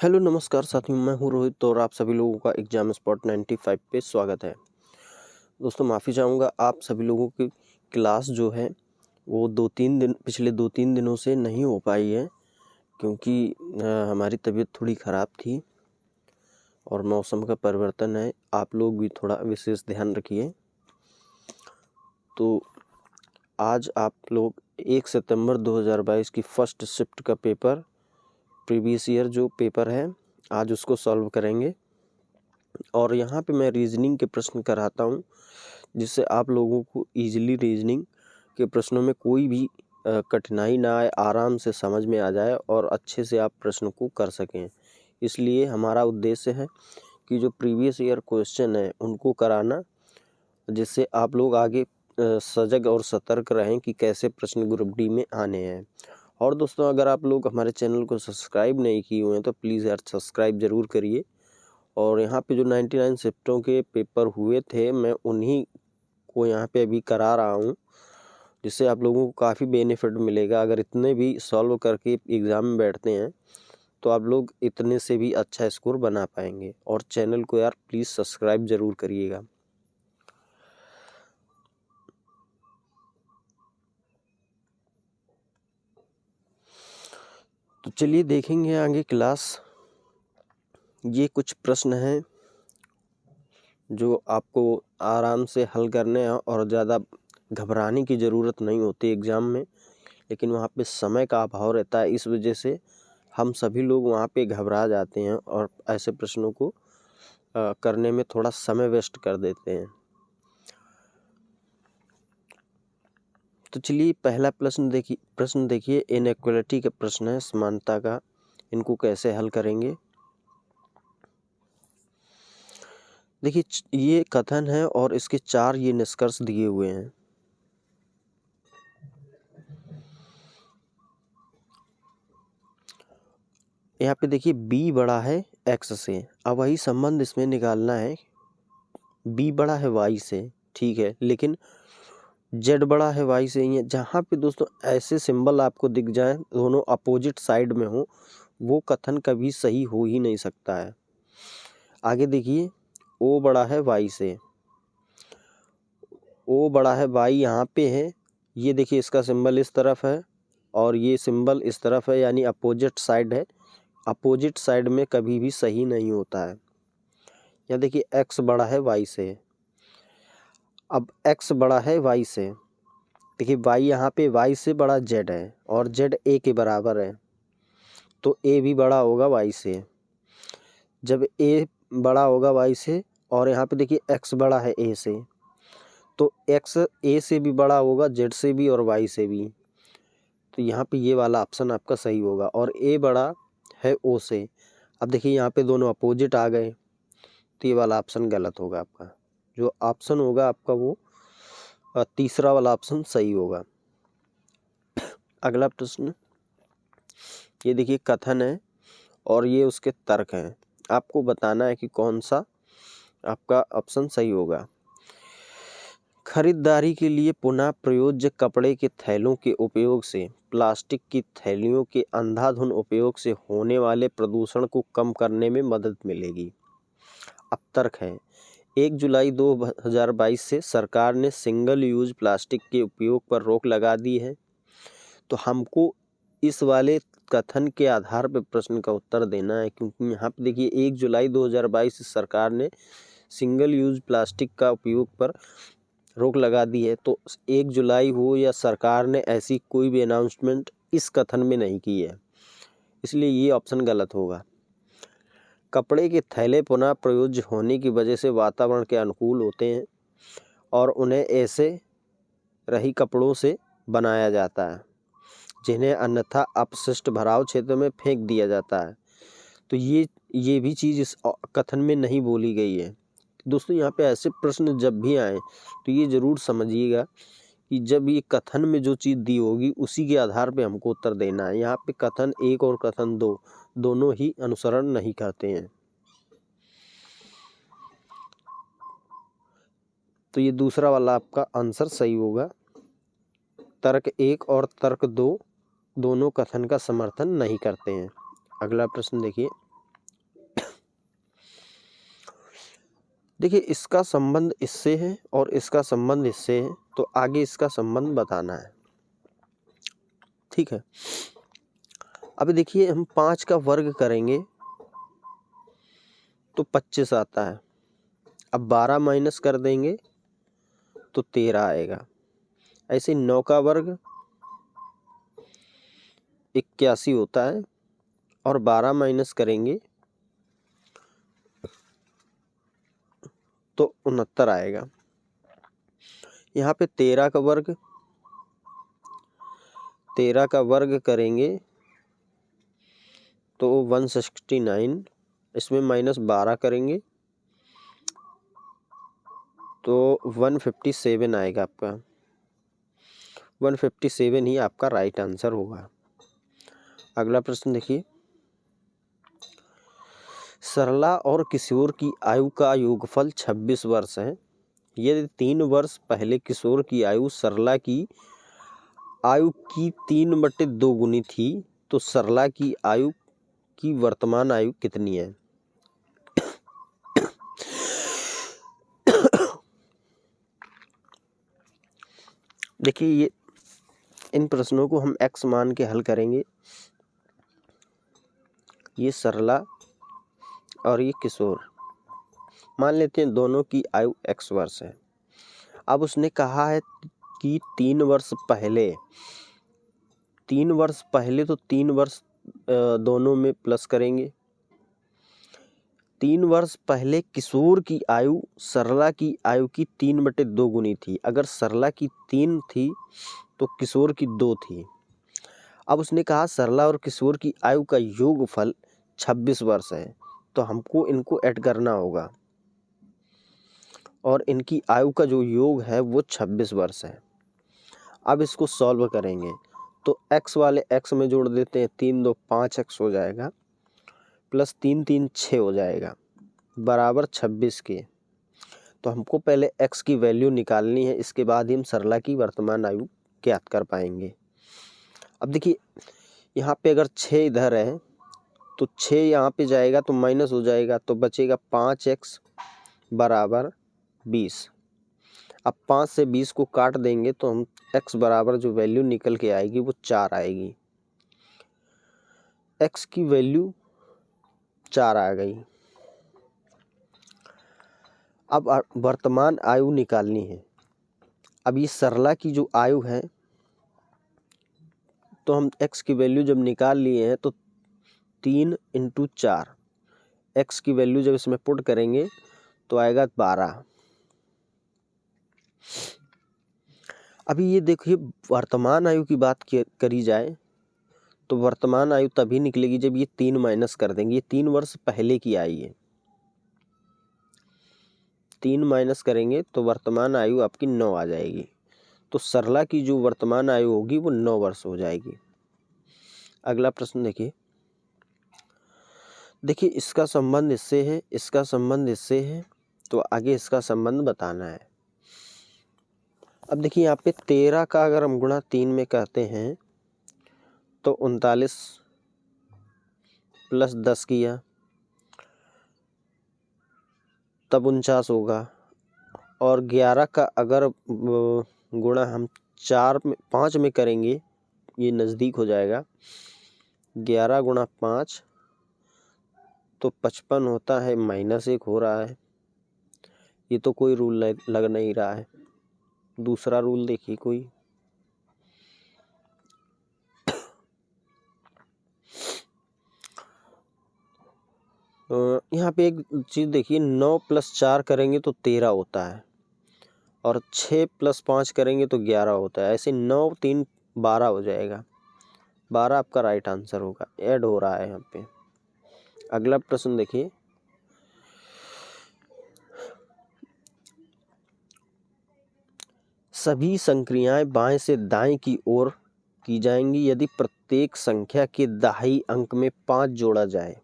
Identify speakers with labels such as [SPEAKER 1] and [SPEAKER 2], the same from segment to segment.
[SPEAKER 1] Hello नमस्कार साथियों, मैं हूं रोहित और आप सभी लोगों का एग्जाम स्पॉट 95 पे स्वागत है। दोस्तों माफ़ी चाहूँगा, आप सभी लोगों की क्लास जो है वो पिछले 2-3 दिनों से नहीं हो पाई है, क्योंकि हमारी तबीयत थोड़ी ख़राब थी और मौसम का परिवर्तन है। आप लोग भी थोड़ा विशेष ध्यान रखिए। तो आज आप लोग 1 सितंबर 2022 की फर्स्ट शिफ्ट का पेपर, प्रीवियस ईयर जो पेपर है, आज उसको सॉल्व करेंगे। और यहाँ पे मैं रीजनिंग के प्रश्न कराता हूँ, जिससे आप लोगों को ईजिली रीजनिंग के प्रश्नों में कोई भी कठिनाई ना आए, आराम से समझ में आ जाए और अच्छे से आप प्रश्न को कर सकें। इसलिए हमारा उद्देश्य है कि जो प्रीवियस ईयर क्वेश्चन है उनको कराना, जिससे आप लोग आगे सजग और सतर्क रहें कि कैसे प्रश्न ग्रुप डी में आने हैं। और दोस्तों, अगर आप लोग हमारे चैनल को सब्सक्राइब नहीं किए हुए हैं तो प्लीज़ यार सब्सक्राइब ज़रूर करिए। और यहाँ पे जो 99 शिफ्टों के पेपर हुए थे, मैं उन्हीं को यहाँ पे अभी करा रहा हूँ, जिससे आप लोगों को काफ़ी बेनिफिट मिलेगा। अगर इतने भी सॉल्व करके एग्ज़ाम में बैठते हैं तो आप लोग इतने से भी अच्छा स्कोर बना पाएंगे। और चैनल को यार प्लीज़ सब्सक्राइब ज़रूर करिएगा। तो चलिए देखेंगे आगे क्लास। ये कुछ प्रश्न हैं जो आपको आराम से हल करने हैं और ज़्यादा घबराने की ज़रूरत नहीं होती एग्ज़ाम में, लेकिन वहाँ पे समय का अभाव रहता है। इस वजह से हम सभी लोग वहाँ पे घबरा जाते हैं और ऐसे प्रश्नों को करने में थोड़ा समय वेस्ट कर देते हैं। तो चलिए पहला प्रश्न देखिए, इनइक्वालिटी का प्रश्न है, समानता का। इनको कैसे हल करेंगे? देखिए ये कथन है और इसके 4 ये निष्कर्ष दिए हुए हैं। यहाँ पे देखिए b बड़ा है x से। अब वही संबंध इसमें निकालना है। b बड़ा है y से, ठीक है, लेकिन z बड़ा है y से। ही है जहाँ पे दोस्तों ऐसे सिंबल आपको दिख जाए, दोनों अपोजिट साइड में हो, वो कथन कभी सही हो ही नहीं सकता है। आगे देखिए, o बड़ा है y से। o बड़ा है y यहाँ पे है, ये देखिए इसका सिंबल इस तरफ है और ये सिंबल इस तरफ है, यानी अपोजिट साइड है। अपोजिट साइड में कभी भी सही नहीं होता है। यहाँ देखिए x बड़ा है y से। अब x बड़ा है y से, देखिए y यहाँ पे y से बड़ा z है और z a के बराबर है, तो a भी बड़ा होगा y से। जब a बड़ा होगा y से और यहाँ पे देखिए x बड़ा है a से, तो x a से भी बड़ा होगा, z से भी और y से भी। तो यहाँ पे ये वाला ऑप्शन आपका सही होगा। और a बड़ा है o से। अब देखिए यहाँ पे दोनों अपोजिट आ गए, तो ये वाला ऑप्शन गलत होगा आपका। जो ऑप्शन होगा आपका वो तीसरा वाला ऑप्शन सही होगा। अगला प्रश्न, ये देखिए कथन है और ये उसके तर्क हैं। आपको बताना है कि कौन सा आपका ऑप्शन सही होगा। खरीदारी के लिए पुनः प्रयोज्य कपड़े के थैलों के उपयोग से प्लास्टिक की थैलियों के अंधाधुंध उपयोग से होने वाले प्रदूषण को कम करने में मदद मिलेगी। अब तर्क है, 1 जुलाई 2022 से सरकार ने सिंगल यूज प्लास्टिक के उपयोग पर रोक लगा दी है। तो हमको इस वाले कथन के आधार पर प्रश्न का उत्तर देना है, क्योंकि यहाँ पे देखिए 1 जुलाई 2022 से सरकार ने सिंगल यूज प्लास्टिक का उपयोग पर रोक लगा दी है। तो 1 जुलाई हो या सरकार ने ऐसी कोई भी अनाउंसमेंट इस कथन में नहीं की है, इसलिए ये ऑप्शन गलत होगा। कपड़े के थैले पुनः प्रयोज्य होने की वजह से वातावरण के अनुकूल होते हैं और उन्हें ऐसे रही कपड़ों से बनाया जाता है जिन्हें अन्यथा अपशिष्ट भराव क्षेत्र में फेंक दिया जाता है। तो ये भी चीज़ इस कथन में नहीं बोली गई है। दोस्तों यहाँ पे ऐसे प्रश्न जब भी आए तो ये ज़रूर समझिएगा कि जब ये कथन में जो चीज़ दी होगी उसी के आधार पे हमको उत्तर देना है। यहाँ पे कथन 1 और कथन 2 दोनों ही अनुसरण नहीं करते हैं। तो ये दूसरा वाला आपका आंसर सही होगा। तर्क 1 और तर्क 2 दोनों कथन का समर्थन नहीं करते हैं। अगला प्रश्न देखिए, देखिए इसका संबंध इससे है और इसका संबंध इससे है, तो आगे इसका संबंध बताना है। ठीक है, अभी देखिए हम 5 का वर्ग करेंगे तो 25 आता है। अब 12 माइनस कर देंगे तो 13 आएगा। ऐसे 9 का वर्ग 81 होता है और 12 माइनस करेंगे तो 69 आएगा। यहाँ पे 13 का वर्ग करेंगे तो 169, इसमें माइनस 12 करेंगे तो 157 आएगा आपका। 157 ही आपका राइट आंसर होगा। अगला प्रश्न देखिए, सरला और किशोर की आयु का योगफल 26 वर्ष है। यदि 3 वर्ष पहले किशोर की आयु सरला की आयु की 3/2 गुनी थी तो सरला की आयु की वर्तमान आयु कितनी है? देखिए ये इन प्रश्नों को हम x मान के हल करेंगे। ये सरला और ये किशोर, मान लेते हैं दोनों की आयु x वर्ष है। अब उसने कहा है कि 3 वर्ष पहले तो 3 वर्ष दोनों में प्लस करेंगे। 3 वर्ष पहले किशोर की आयु सरला की आयु की 3/2 गुनी थी। अगर सरला की 3 थी तो किशोर की 2 थी। अब उसने कहा सरला और किशोर की आयु का योगफल 26 वर्ष है, तो हमको इनको ऐड करना होगा और इनकी आयु का जो योग है वो 26 वर्ष है। अब इसको सॉल्व करेंगे तो x वाले x में जोड़ देते हैं, 3 2 5x हो जाएगा, प्लस 3 3 6 हो जाएगा, बराबर 26 के। तो हमको पहले x की वैल्यू निकालनी है, इसके बाद ही हम सरला की वर्तमान आयु ज्ञात कर पाएंगे। अब देखिए यहाँ पे अगर 6 इधर है तो 6 यहाँ पे जाएगा तो माइनस हो जाएगा, तो बचेगा 5x बराबर 20। अब 5 से 20 को काट देंगे तो हम x बराबर जो वैल्यू निकल के आएगी वो 4 आएगी। x की वैल्यू 4 आ गई। अब वर्तमान आयु निकालनी है। अब ये सरला की जो आयु है तो हम x की वैल्यू जब निकाल लिए हैं तो 3 × 4, x की वैल्यू जब इसमें पुट करेंगे तो आएगा 12। अभी ये देखिए वर्तमान आयु की बात करी जाए तो वर्तमान आयु तभी निकलेगी जब ये 3 माइनस कर देंगे। ये 3 वर्ष पहले की आई है, 3 माइनस करेंगे तो वर्तमान आयु आपकी 9 आ जाएगी। तो सरला की जो वर्तमान आयु होगी वो 9 वर्ष हो जाएगी। अगला प्रश्न देखिए इसका संबंध इससे है, इसका संबंध इससे है, तो आगे इसका संबंध बताना है। अब देखिए यहाँ पे 13 का अगर हम गुणा 3 में कहते हैं तो 39 प्लस 10 किया तब 49 होगा, और 11 का अगर गुणा हम 5 में करेंगे, ये नज़दीक हो जाएगा, 11 × 5 तो 55 होता है, -1 हो रहा है। ये तो कोई रूल लग नहीं रहा है, दूसरा रूल देखिए कोई। यहाँ पे एक चीज़ देखिए, 9 + 4 करेंगे तो 13 होता है और 6 + 5 करेंगे तो 11 होता है। ऐसे 9 3 12 हो जाएगा, 12 आपका राइट आंसर होगा, ऐड हो रहा है यहाँ पे। अगला प्रश्न देखिए, सभी संक्रियाएं बाएं से दाएं की ओर की जाएंगी यदि प्रत्येक संख्या के दहाई अंक में 5 जोड़ा जाए।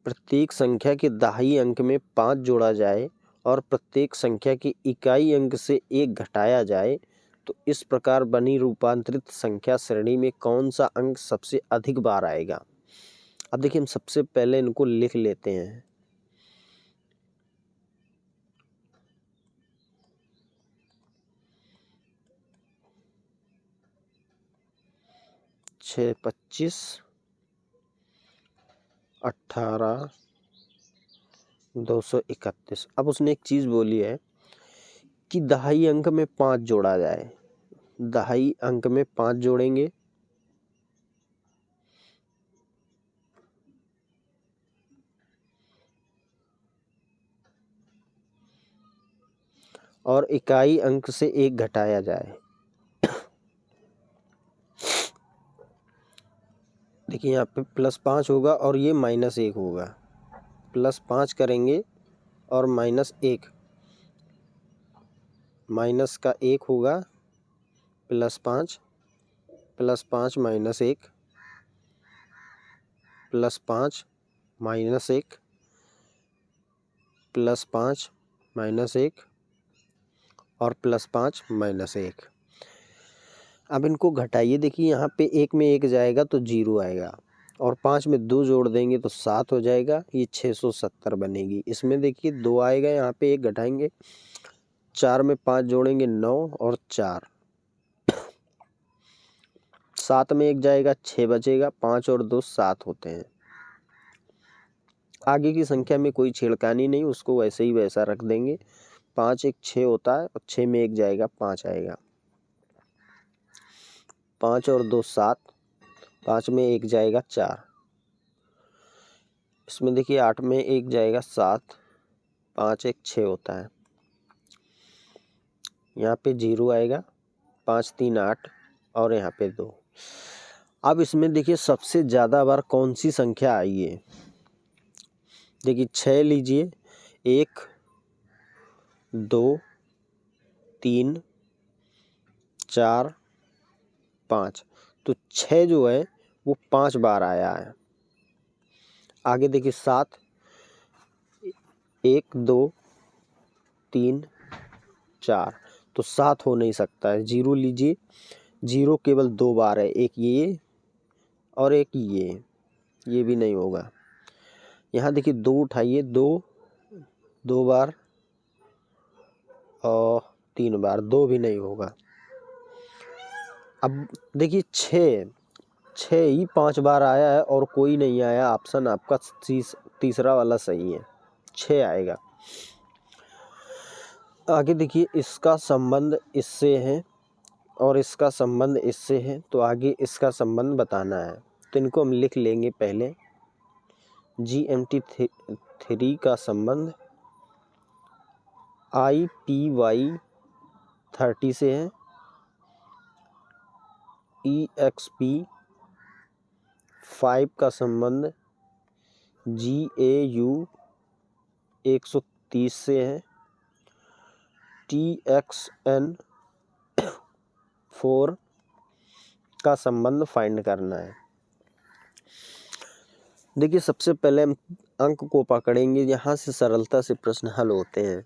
[SPEAKER 1] प्रत्येक संख्या के दहाई अंक में 5 जोड़ा जाए और प्रत्येक संख्या के इकाई अंक से 1 घटाया जाए तो इस प्रकार बनी रूपांतरित संख्या श्रेणी में कौन सा अंक सबसे अधिक बार आएगा। अब देखिए हम सबसे पहले इनको लिख लेते हैं। 6 25 18 231। अब उसने एक चीज़ बोली है कि दहाई अंक में 5 जोड़ा जाए। दहाई अंक में 5 जोड़ेंगे और इकाई अंक से 1 घटाया जाए। देखिए यहाँ पे +5 होगा और ये -1 होगा। +5 करेंगे और -1, माइनस का 1 होगा, +5 +5 -1 +5 -1 +5 -1 और +5 -1। अब इनको घटाइए। देखिए यहाँ पे 1 में 1 जाएगा तो 0 आएगा और 5 में 2 जोड़ देंगे तो 7 हो जाएगा। ये 670 बनेगी। इसमें देखिए 2 आएगा, यहाँ पे 1 घटाएंगे, 4 में 5 जोड़ेंगे 9 और 4, 7 में 1 जाएगा 6 बचेगा, 5 और 2 7 होते हैं। आगे की संख्या में कोई छेड़खानी नहीं, उसको वैसे ही वैसा रख देंगे। 5 1 6 होता है और 6 में 1 जाएगा 5 आएगा, 5 और 2 7, 5 में 1 जाएगा 4। इसमें देखिए 8 में 1 जाएगा 7, 5 1 6 होता है। यहाँ पे 0 आएगा, 5 3 8 और यहाँ पे 2। अब इसमें देखिए सबसे ज़्यादा बार कौन सी संख्या आई है। देखिए 6 लीजिए, 1 2 3 4 5, तो 6 जो है वो 5 बार आया है। आगे देखिए 7, 1 2 3 4, तो 7 हो नहीं सकता है। 0 लीजिए, 0 केवल 2 बार है, एक ये और एक ये भी नहीं होगा। यहाँ देखिए 2 उठाइए, 2 बार और 3 बार, 2 भी नहीं होगा। अब देखिए 6 ही 5 बार आया है और कोई नहीं आया। ऑप्शन आपका तीसरा वाला सही है, 6 आएगा। आगे देखिए इसका संबंध इससे है और इसका संबंध इससे है, तो आगे इसका संबंध बताना है। तो इनको हम लिख लेंगे पहले। GMT 3 का संबंध IPY 30 से है, EXP 5 का संबंध GAU 130 से है, TXN 4 का संबंध फाइंड करना है। देखिए सबसे पहले हम अंक को पकड़ेंगे, यहाँ से सरलता से प्रश्न हल होते हैं।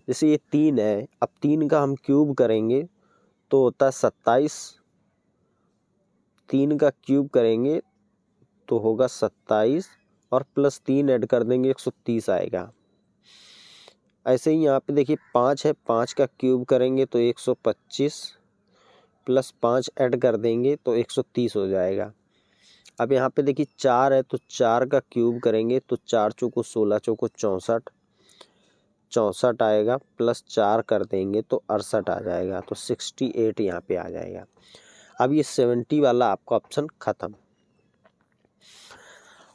[SPEAKER 1] जैसे ये 3 है, अब 3 का हम क्यूब करेंगे तो होता है 27, 3 का क्यूब करेंगे तो होगा 27 और +3 ऐड कर देंगे 130 आएगा। ऐसे ही यहाँ पे देखिए 5 है, 5 का क्यूब करेंगे तो 125 +5 ऐड कर देंगे तो 130 हो जाएगा। अब यहाँ पे देखिए 4 है, तो 4 का क्यूब करेंगे तो 4 चौको 16 चौको 64, 64 आएगा, +4 कर देंगे तो 68 आ जाएगा, तो 68 यहाँ पे आ जाएगा। अब ये 70 वाला आपका ऑप्शन खत्म।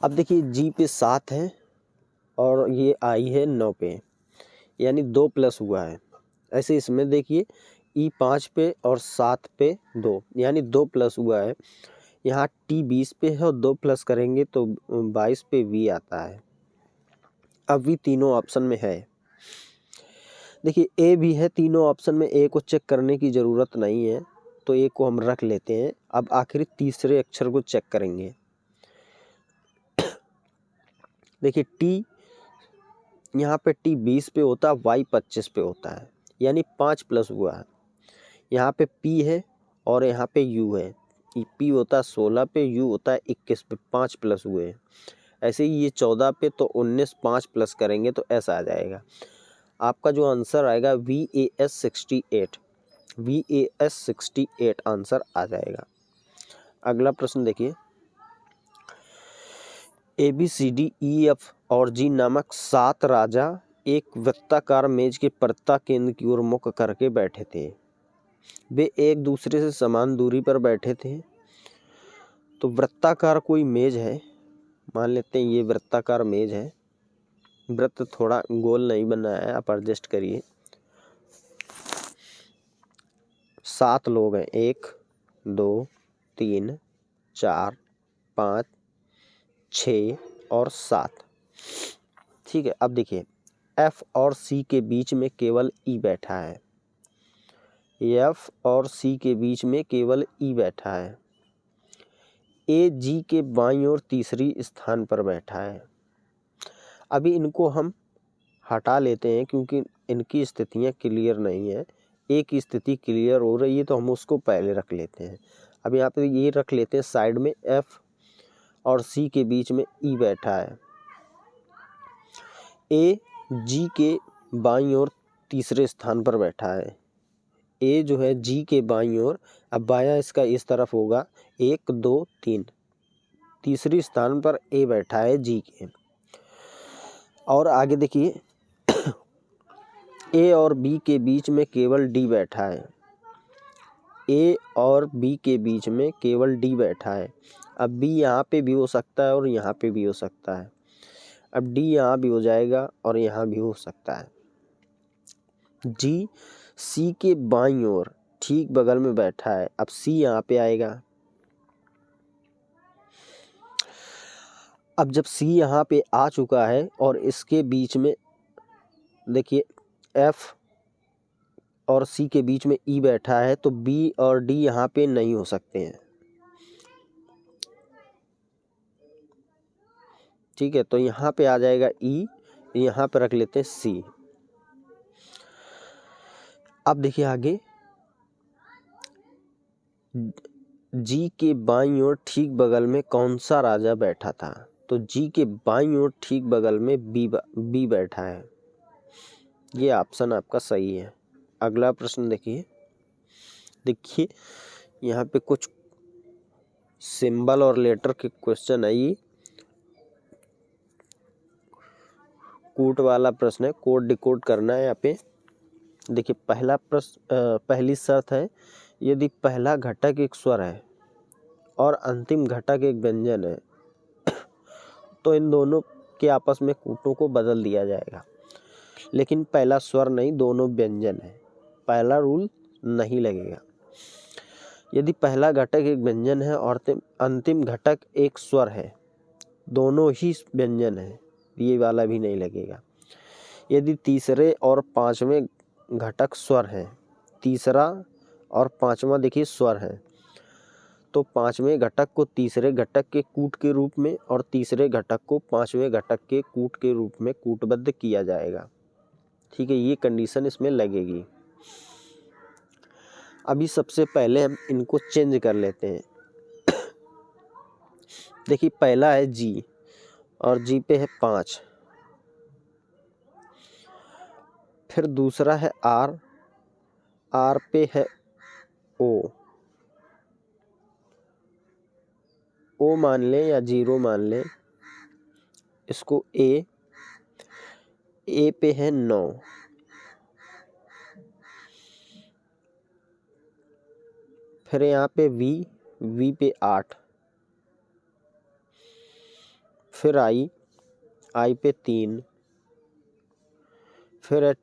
[SPEAKER 1] अब देखिए जी पे 7 है और ये आई है 9 पे, यानी 2 प्लस हुआ है। ऐसे इसमें देखिए ई 5 पे और 7 पे 2, यानी 2 प्लस हुआ है। यहाँ टी 20 पे है और 2 प्लस करेंगे तो 22 पे वी आता है। अब वी तीनों ऑप्शन में है। देखिए ए भी है तीनों ऑप्शन में, ए को चेक करने की ज़रूरत नहीं है तो ए को हम रख लेते हैं। अब आखिरी तीसरे अक्षर को चेक करेंगे। देखिए टी, यहाँ पे टी 20 पे होता है, वाई 25 पे होता है, यानी 5 प्लस हुआ है। यहाँ पे पी है और यहाँ पे यू है, पी होता है 16 पे, यू होता है 21 पे, 5 प्लस हुए हैं। ऐसे ही ये 14 पे तो 19, 5 प्लस करेंगे तो ऐसा आ जाएगा। आपका जो आंसर आएगा VAS 68, VAS 68 आंसर आ जाएगा। अगला प्रश्न देखिए, ABCDEF और G नामक 7 राजा एक वृत्ताकार मेज के प्रत्ता केंद्र की ओर मुख करके बैठे थे। वे एक दूसरे से समान दूरी पर बैठे थे। तो वृत्ताकार कोई मेज है, मान लेते हैं ये वृत्ताकार मेज है। वृत्त थोड़ा गोल नहीं बना है, आप एडजस्ट करिए। 7 लोग हैं, 1 2 3 4 5 6 और 7। ठीक है, अब देखिए F और C के बीच में केवल E बैठा है। F और C के बीच में केवल E बैठा है। A G के बाईं ओर तीसरी स्थान पर बैठा है। अभी इनको हम हटा लेते हैं क्योंकि इनकी स्थितियां क्लियर नहीं है। एक की स्थिति क्लियर हो रही है तो हम उसको पहले रख लेते हैं। अब यहाँ पे ये रख लेते हैं साइड में, F और C के बीच में E बैठा है। A G के बाईं ओर तीसरे स्थान पर बैठा है। A जो है G के बाईं ओर, अब बायां इसका इस तरफ होगा, 1 2 3, तीसरी स्थान पर A बैठा है G के। और आगे देखिए A और B के बीच में केवल D बैठा है। A और B के बीच में केवल D बैठा है। अब B यहाँ पे भी हो सकता है और यहाँ पे भी हो सकता है। अब D यहाँ भी हो जाएगा और यहाँ भी हो सकता है। G C के बाईं ओर ठीक बगल में बैठा है। अब C यहाँ पे आएगा। अब जब C यहाँ पे आ चुका है और इसके बीच में देखिए F और C के बीच में E बैठा है, तो B और D यहाँ पे नहीं हो सकते हैं। ठीक है, तो यहाँ पे आ जाएगा E, यहाँ पे रख लेते हैं C। अब देखिए आगे G के बाईं ओर ठीक बगल में कौन सा राजा बैठा था? तो G के बाईं ओर ठीक बगल में B बैठा है। ये ऑप्शन आपका सही है। अगला प्रश्न देखिए यहाँ पे कुछ सिंबल और लेटर के क्वेश्चन है। ये कोड वाला प्रश्न है, कोड डिकोड करना है यहाँ पे। देखिए पहला प्रश्न, पहली शर्त है, यदि पहला घटक एक स्वर है और अंतिम घटक एक व्यंजन है तो इन दोनों के आपस में कूटों को बदल दिया जाएगा। लेकिन पहला स्वर नहीं, दोनों व्यंजन है, पहला रूल नहीं लगेगा। यदि पहला घटक एक व्यंजन है और अंतिम घटक एक स्वर है, दोनों ही व्यंजन है, ये वाला भी नहीं लगेगा। यदि तीसरे और पांचवें घटक स्वर हैं, तीसरा और पांचवा देखिए स्वर है, तो पांचवें घटक को तीसरे घटक के कूट के रूप में और तीसरे घटक को पांचवें घटक के कूट के रूप में कूटबद्ध किया जाएगा। ठीक है, ये कंडीशन इसमें लगेगी। अभी सबसे पहले हम इनको चेंज कर लेते हैं। देखिए पहला है G और G पे है 5, फिर दूसरा है R पे है O मान लें या 0 मान लें, इसको A पे है 9, फिर यहाँ पे V पे 8, फिर I पे 3, फिर है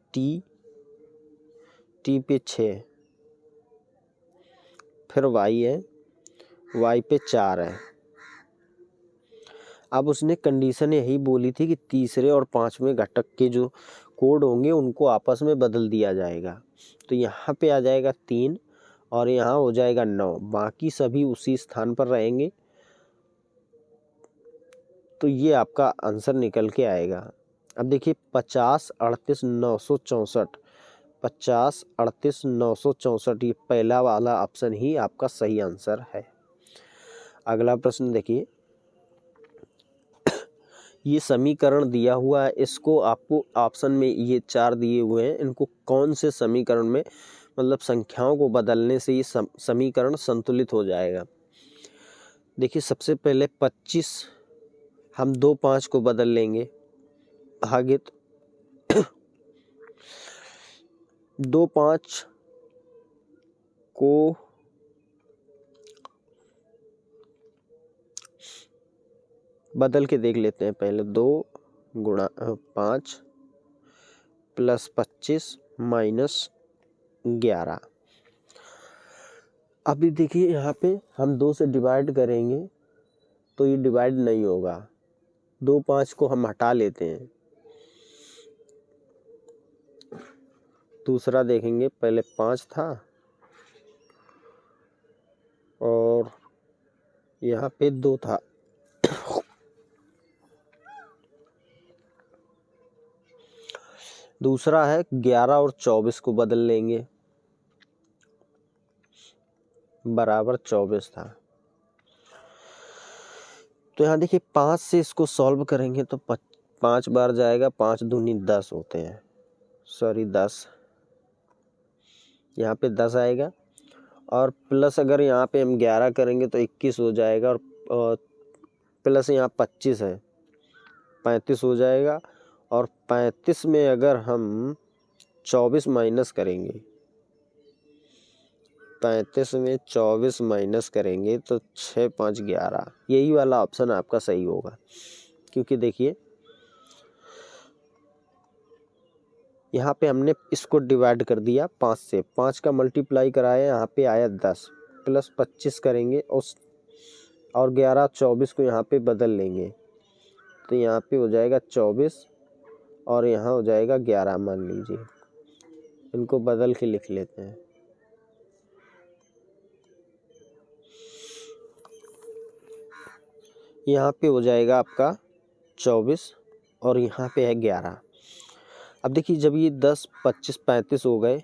[SPEAKER 1] T पे 6, फिर Y पे 4 है। अब उसने कंडीशन यही बोली थी कि तीसरे और पांचवें घटक के जो कोड होंगे उनको आपस में बदल दिया जाएगा। तो यहाँ पे आ जाएगा 3 और यहाँ हो जाएगा 9, बाकी सभी उसी स्थान पर रहेंगे। तो ये आपका आंसर निकल के आएगा। अब देखिए 50 38 964, 50 38 964, ये पहला वाला ऑप्शन ही आपका सही आंसर है। अगला प्रश्न देखिए, ये समीकरण दिया हुआ है, इसको आपको ऑप्शन में ये 4 दिए हुए हैं, इनको कौन से समीकरण में, मतलब संख्याओं को बदलने से ये समीकरण संतुलित हो जाएगा। देखिए सबसे पहले 25 हम 2 5 को बदल लेंगे आगे, तो 2 5 को बदल के देख लेते हैं। पहले 2 गुणा 5 प्लस 25 माइनस 11। अभी देखिए यहाँ पे हम 2 से डिवाइड करेंगे तो ये डिवाइड नहीं होगा, 2 5 को हम हटा लेते हैं। दूसरा देखेंगे, पहले 5 था और यहाँ पे 2 था। दूसरा है 11 और 24 को बदल लेंगे, बराबर 24 था। तो यहाँ देखिए 5 से इसको सॉल्व करेंगे तो 5 बार जाएगा, 5 दूनी 10 होते हैं, सॉरी 10, यहाँ पे 10 आएगा। और प्लस अगर यहाँ पे हम 11 करेंगे तो 21 हो जाएगा, और प्लस यहाँ 25 है, 35 हो जाएगा। और 35 में अगर हम 24 माइनस करेंगे, 35 में 24 माइनस करेंगे तो 6 5 11, यही वाला ऑप्शन आपका सही होगा। क्योंकि देखिए यहाँ पे हमने इसको डिवाइड कर दिया 5 से, 5 का मल्टीप्लाई कराया, यहाँ पे आया 10, प्लस 25 करेंगे और 11 24 को यहाँ पे बदल लेंगे तो यहाँ पे हो जाएगा 24 और यहाँ हो जाएगा 11 मान लीजिए। इनको बदल के लिख लेते हैं। यहाँ पे हो जाएगा आपका 24 और यहाँ पे है 11। अब देखिए जब ये 10 25 35 हो गए,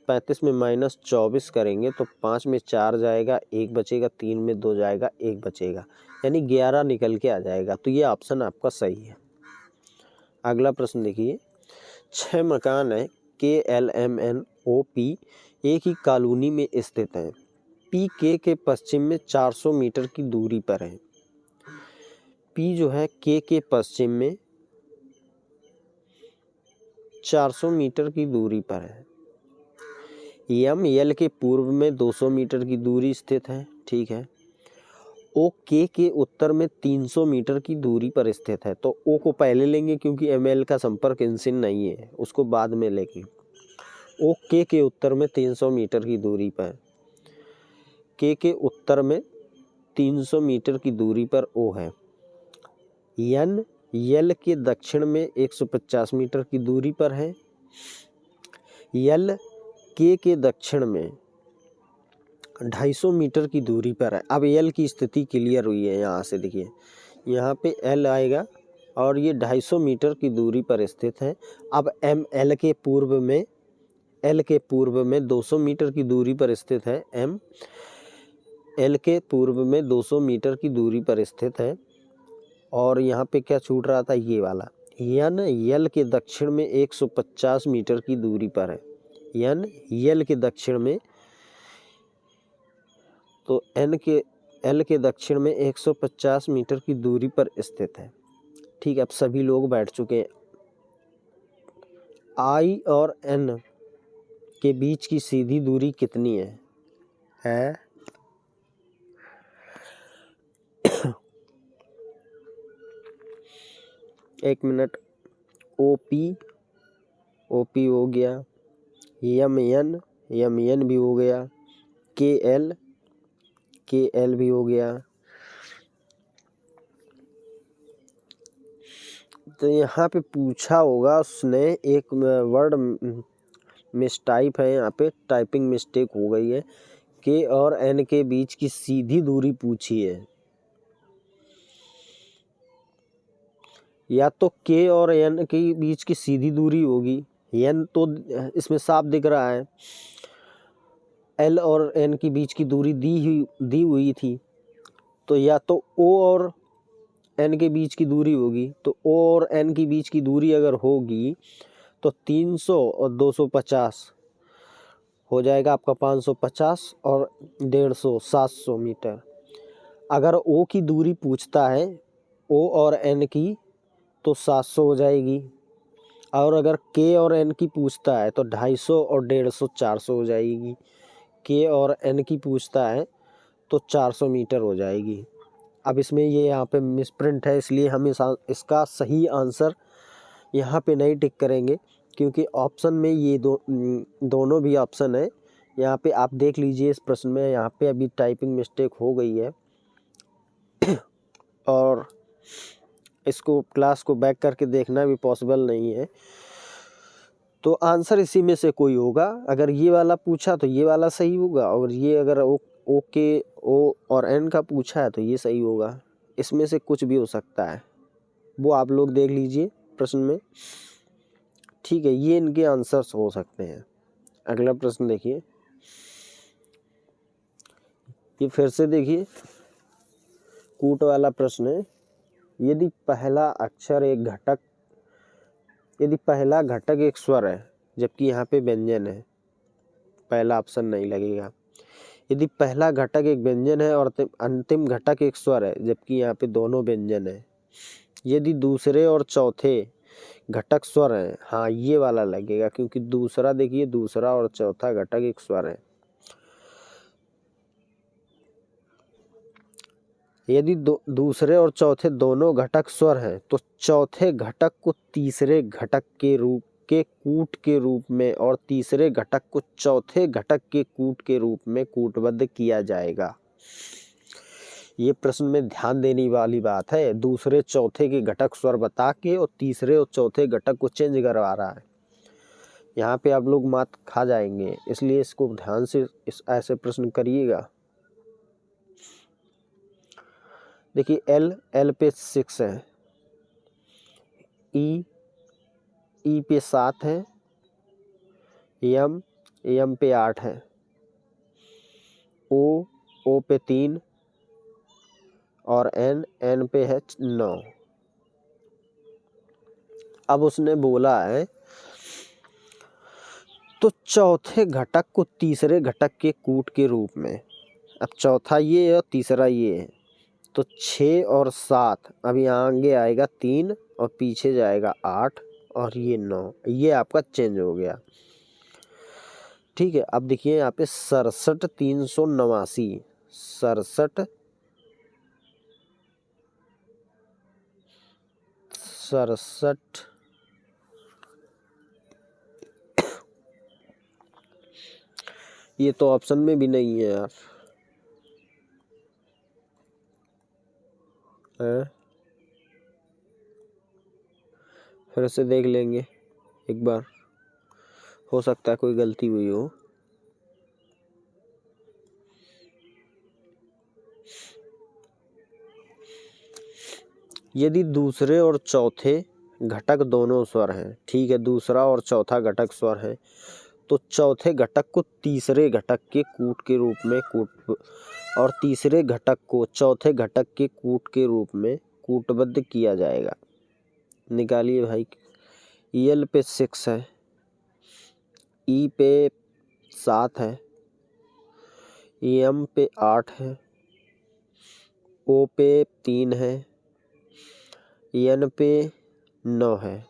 [SPEAKER 1] 35 में माइनस 24 करेंगे तो 5 में 4 जाएगा, 1 बचेगा, 3 में 2 जाएगा, 1 बचेगा, यानी 11 निकल के आ जाएगा। तो ये ऑप्शन आपका सही है। अगला प्रश्न देखिए, 6 मकान है KLMNOP एक ही कॉलोनी में स्थित हैं। PK के पश्चिम में 400 मीटर की दूरी पर है। P जो है K के पश्चिम में 400 मीटर की दूरी पर है। M L के पूर्व में 200 मीटर की दूरी स्थित है, ठीक है। O K के उत्तर में 300 मीटर की दूरी पर स्थित है। तो O को पहले लेंगे क्योंकि M L का संपर्क इनसे नहीं है, उसको बाद में लेंगे। O K के उत्तर में 300 मीटर की दूरी पर, K के उत्तर में 300 मीटर की दूरी पर O है। N L के दक्षिण में 150 मीटर की दूरी पर है। L K के दक्षिण में 250 मीटर की दूरी पर है। अब L की स्थिति क्लियर हुई है, यहाँ से देखिए, यहाँ पे L आएगा और ये 250 मीटर की दूरी पर स्थित है। अब M L के पूर्व में 200 मीटर की दूरी पर स्थित है। M L के पूर्व में 200 मीटर की दूरी पर स्थित है। और यहाँ पे क्या छूट रहा था, ये वाला। N L के दक्षिण में 150 मीटर की दूरी पर है। N L के दक्षिण में, तो L के दक्षिण में 150 मीटर की दूरी पर स्थित है, ठीक है। अब सभी लोग बैठ चुके हैं। I और N के बीच की सीधी दूरी कितनी है? एक मिनट। OP हो गया, MN भी हो गया, KL भी हो गया। तो यहाँ पे पूछा होगा उसने, एक वर्ड मिसटाइप है, यहाँ पे टाइपिंग मिस्टेक हो गई है। K और N के बीच की सीधी दूरी पूछी है, या तो K और N के बीच की सीधी दूरी होगी। N तो इसमें साफ दिख रहा है, L और N के बीच की दूरी दी हुई थी, तो या तो O और N के बीच की दूरी होगी। तो O और N के बीच की दूरी अगर होगी तो 300 और 250 हो जाएगा आपका 550 और 150 700 मीटर। अगर ओ की दूरी पूछता है ओ और एन की तो 700 हो जाएगी, और अगर के और एन की पूछता है तो 250 और 150 400 हो जाएगी। के और एन की पूछता है तो 400 मीटर हो जाएगी। अब इसमें ये यहाँ पे मिसप्रिंट है, इसलिए हम इसका सही आंसर यहाँ पे नहीं टिक करेंगे, क्योंकि ऑप्शन में ये दोनों भी ऑप्शन है। यहाँ पे आप देख लीजिए, इस प्रश्न में यहाँ पे अभी टाइपिंग मिस्टेक हो गई है और इसको क्लास को बैक करके देखना भी पॉसिबल नहीं है। तो आंसर इसी में से कोई होगा। अगर ये वाला पूछा तो ये वाला सही होगा, और ये अगर ओ के ओ और एन का पूछा है तो ये सही होगा। इसमें से कुछ भी हो सकता है, वो आप लोग देख लीजिए प्रश्न में। ठीक है, ये इनके आंसर्स हो सकते हैं। अगला प्रश्न देखिए, ये फिर से देखिए कूट वाला प्रश्न है। यदि पहला घटक एक स्वर है, जबकि यहाँ पे व्यंजन है, पहला ऑप्शन नहीं लगेगा। यदि पहला घटक एक व्यंजन है और अंतिम घटक एक स्वर है, जबकि यहाँ पे दोनों व्यंजन है। यदि दूसरे और चौथे घटक स्वर है, हाँ ये वाला लगेगा, क्योंकि दूसरा देखिए, दूसरा और चौथा घटक एक स्वर है। यदि दूसरे और चौथे दोनों घटक स्वर हैं तो चौथे घटक को तीसरे घटक के कूट के रूप में और तीसरे घटक को चौथे घटक के कूट के रूप में कूटबद्ध किया जाएगा। ये प्रश्न में ध्यान देने वाली बात है, दूसरे चौथे के घटक स्वर बता के और तीसरे और चौथे घटक को चेंज करवा रहा है। यहाँ पे आप लोग मात खा जाएंगे, इसलिए इसको ध्यान से ऐसे प्रश्न करिएगा। देखिए एल पे 6 है, ई पे 7 है, एम पे 8 है, ओ पे 3 और एन पे है 9। अब उसने बोला है तो चौथे घटक को तीसरे घटक के कूट के रूप में। अब चौथा ये है और तीसरा ये है, तो 6 और 7, अब यहाँ आगे आएगा 3 और पीछे जाएगा 8 और ये 9, ये आपका चेंज हो गया। ठीक है, अब देखिए यहाँ पे 67 389, 67 ये तो ऑप्शन में भी नहीं है यार। फिर से देख लेंगे एक बार, हो सकता है कोई गलती हुई हो। यदि दूसरे और चौथे घटक दोनों स्वर हैं, ठीक है, दूसरा और चौथा घटक स्वर है, तो चौथे घटक को तीसरे घटक के कूट के रूप में और तीसरे घटक को चौथे घटक के कूट के रूप में कूटबद्ध किया जाएगा। निकालिए भाई। एल पे 6 है, ई पे 7 है, एम पे 8 है, ओ पे 3 है, एन पे 9 है।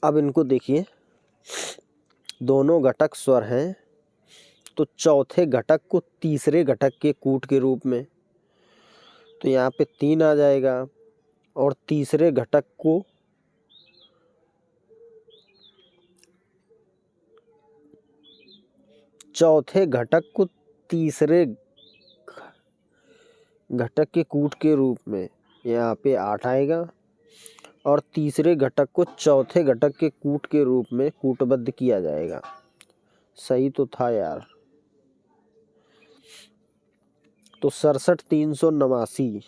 [SPEAKER 1] अब इनको देखिए, दोनों घटक स्वर हैं, तो चौथे घटक को तीसरे घटक के कूट के रूप में, तो यहाँ पे 3 आ जाएगा, और तीसरे घटक को चौथे घटक को तीसरे घटक के कूट के रूप में, यहाँ पे 8 आएगा, और तीसरे घटक को चौथे घटक के कूट के रूप में कूटबद्ध किया जाएगा। सही तो था यार। तो 67 389,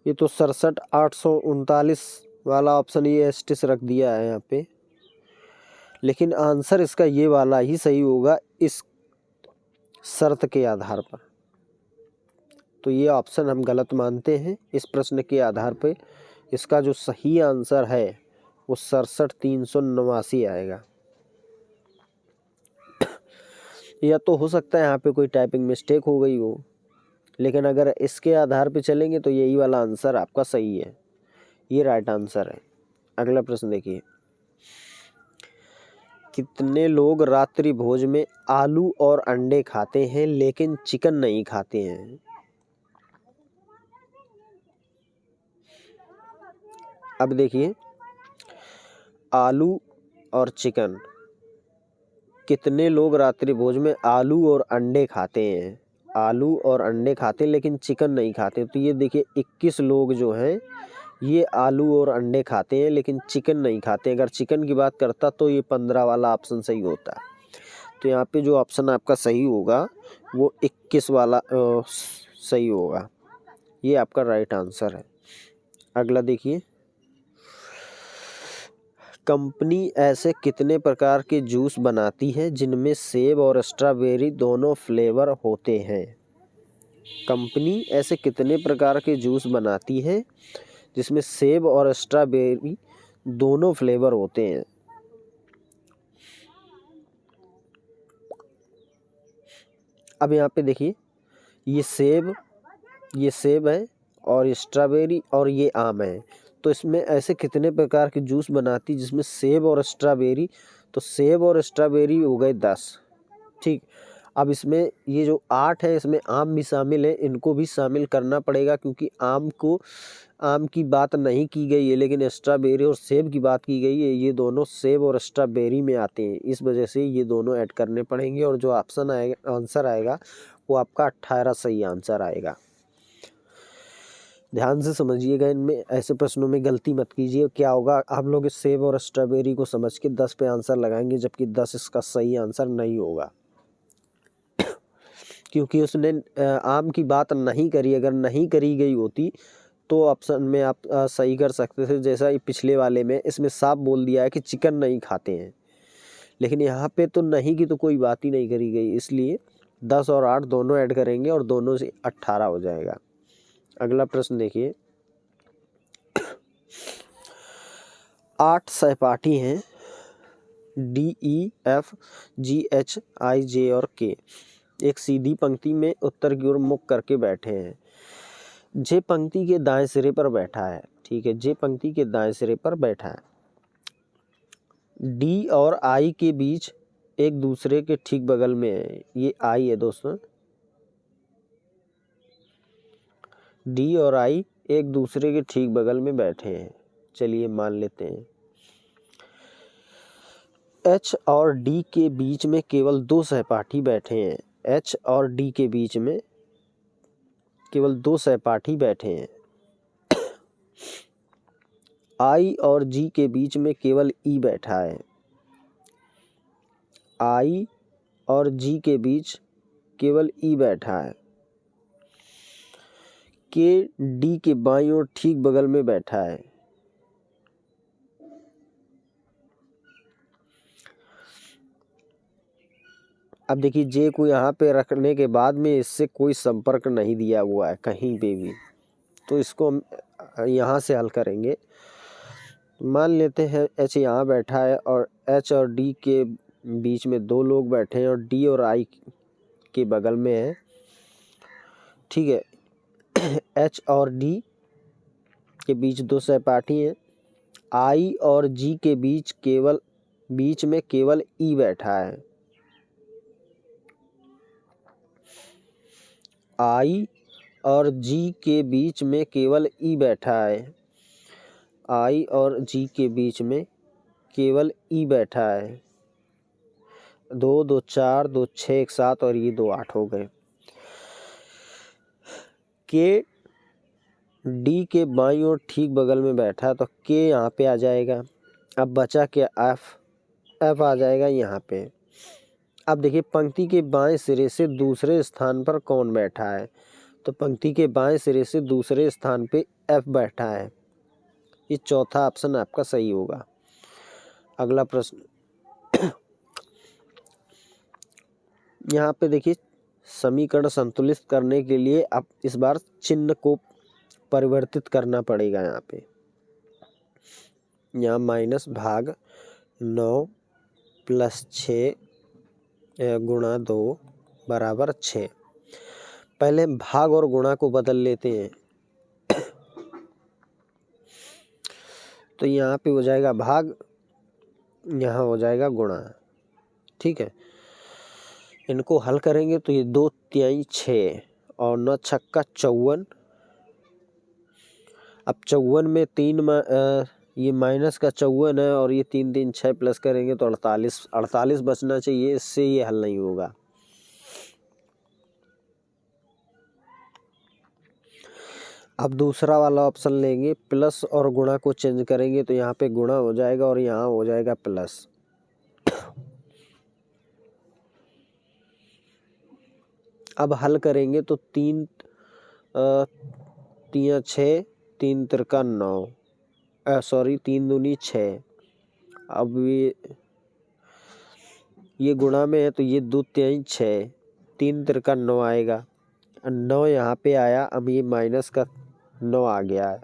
[SPEAKER 1] ये तो 67 839 वाला ऑप्शन ये एस्टिस रख दिया है यहाँ पे। लेकिन आंसर इसका ये वाला ही सही होगा इस शर्त के आधार पर। तो ये ऑप्शन हम गलत मानते हैं इस प्रश्न के आधार पे। इसका जो सही आंसर है वो 67,389 आएगा। या तो हो सकता है यहाँ पे कोई टाइपिंग मिस्टेक हो गई हो, लेकिन अगर इसके आधार पे चलेंगे तो यही वाला आंसर आपका सही है, ये राइट आंसर है। अगला प्रश्न देखिए, कितने लोग रात्रि भोज में आलू और अंडे खाते हैं लेकिन चिकन नहीं खाते हैं? अब देखिए, आलू और चिकन, कितने लोग रात्रि भोज में आलू और अंडे खाते हैं? आलू और अंडे खाते हैं लेकिन चिकन नहीं खाते। तो ये देखिए 21 लोग जो हैं ये आलू और अंडे खाते हैं लेकिन चिकन नहीं खाते। अगर चिकन की बात करता तो ये 15 वाला ऑप्शन सही होता। तो यहाँ पे जो ऑप्शन आपका सही होगा वो 21 वाला सही होगा, ये आपका राइट आंसर है। अगला देखिए, कंपनी ऐसे कितने प्रकार के जूस बनाती है जिनमें सेब और स्ट्रॉबेरी दोनों फ्लेवर होते हैं? कंपनी ऐसे कितने प्रकार के जूस बनाती है जिसमें सेब और स्ट्रॉबेरी दोनों फ्लेवर होते हैं? अब यहाँ पे देखिए, ये सेब है और ये स्ट्रॉबेरी और ये आम है। तो इसमें ऐसे कितने प्रकार के जूस बनाती जिसमें सेब और स्ट्रॉबेरी, तो सेब और स्ट्रॉबेरी हो गए 10। ठीक, अब इसमें ये जो 8 है इसमें आम भी शामिल है, इनको भी शामिल करना पड़ेगा क्योंकि आम की बात नहीं की गई है लेकिन स्ट्रॉबेरी और सेब की बात की गई है। ये दोनों सेब और स्ट्रॉबेरी में आते हैं, इस वजह से ये दोनों ऐड करने पड़ेंगे और जो ऑप्शन आएगा आंसर आएगा वो आपका 18 सही आंसर आएगा। ध्यान से समझिएगा, इनमें ऐसे प्रश्नों में गलती मत कीजिए। क्या होगा, आप लोग इस सेब और स्ट्रॉबेरी को समझ के 10 पे आंसर लगाएंगे जबकि 10 इसका सही आंसर नहीं होगा क्योंकि उसने आम की बात नहीं करी। अगर नहीं करी गई होती तो ऑप्शन में आप सही कर सकते थे, जैसा पिछले वाले में इसमें साफ बोल दिया है कि चिकन नहीं खाते हैं, लेकिन यहाँ पे तो नहीं की तो कोई बात ही नहीं करी गई, इसलिए 10 और 8 दोनों ऐड करेंगे और दोनों से 18 हो जाएगा। अगला प्रश्न देखिए, 8 सहपाठी हैं, DEFGHIJ और K एक सीधी पंक्ति में उत्तर की ओर मुख करके बैठे हैं। जे पंक्ति के दाएं सिरे पर बैठा है, ठीक है, जे पंक्ति के दाएं सिरे पर बैठा है। डी और आई के बीच एक दूसरे के ठीक बगल में है, ये आई है दोस्तों। डी और आई एक दूसरे के ठीक बगल में बैठे हैं, चलिए मान लेते हैं। एच और डी के बीच में केवल 2 सहपाठी बैठे हैं। एच और डी के बीच में केवल 2 सहपाठी बैठे हैं। आई और जी के बीच में केवल ई बैठा है। आई और जी के बीच केवल ई बैठा है। के डी के बाईं ओर ठीक बगल में बैठा है। अब देखिए, जे को यहाँ पे रखने के बाद में इससे कोई संपर्क नहीं दिया हुआ है कहीं पे भी, तो इसको हम यहाँ से हल करेंगे। मान लेते हैं एच यहाँ बैठा है और एच और डी के बीच में 2 लोग बैठे हैं और डी और आई के बगल में है, ठीक है। एच और डी के बीच 2 सहपाठी हैं। आई और जी के बीच में केवल ई बैठा है। आई और जी के बीच में केवल ई बैठा है। आई और जी के बीच में केवल ई बैठा है। 2 2 4 2 6 1 7 और ये 2 8 हो गए। के डी के बाईं ओर ठीक बगल में बैठा है तो के यहाँ पे आ जाएगा। अब बचा क्या, एफ आ जाएगा यहाँ पे। अब देखिए, पंक्ति के बाएं सिरे से दूसरे स्थान पर कौन बैठा है, तो पंक्ति के बाएं सिरे से दूसरे स्थान पे एफ बैठा है, ये चौथा ऑप्शन आपका सही होगा। अगला प्रश्न, यहाँ पे देखिए समीकरण संतुलित करने के लिए अब इस बार चिन्ह को परिवर्तित करना पड़ेगा। यहाँ पे यहाँ माइनस भाग 9 प्लस 6 गुणा 2 बराबर 6। पहले भाग और गुणा को बदल लेते हैं। तो यहाँ पे हो जाएगा भाग, यहाँ हो जाएगा गुणा। ठीक है, इनको हल करेंगे तो ये 2 तिहाई 6 और 9 छक्का 54। अब 54 में 3 ये माइनस का 54 है और ये 3 3 6 प्लस करेंगे तो 48 बचना चाहिए। इससे ये हल नहीं होगा। अब दूसरा वाला ऑप्शन लेंगे, प्लस और गुणा को चेंज करेंगे तो यहाँ पे गुणा हो जाएगा और यहाँ हो जाएगा प्लस। अब हल करेंगे तो 3 तिया 6, 3 तिरका 9, सॉरी 3 दूनी 6। अब ये गुणा में है तो ये 2 तिहाई 6, 3 तिरका 9 आएगा। 9 यहाँ पे आया, अब ये माइनस का 9 आ गया है।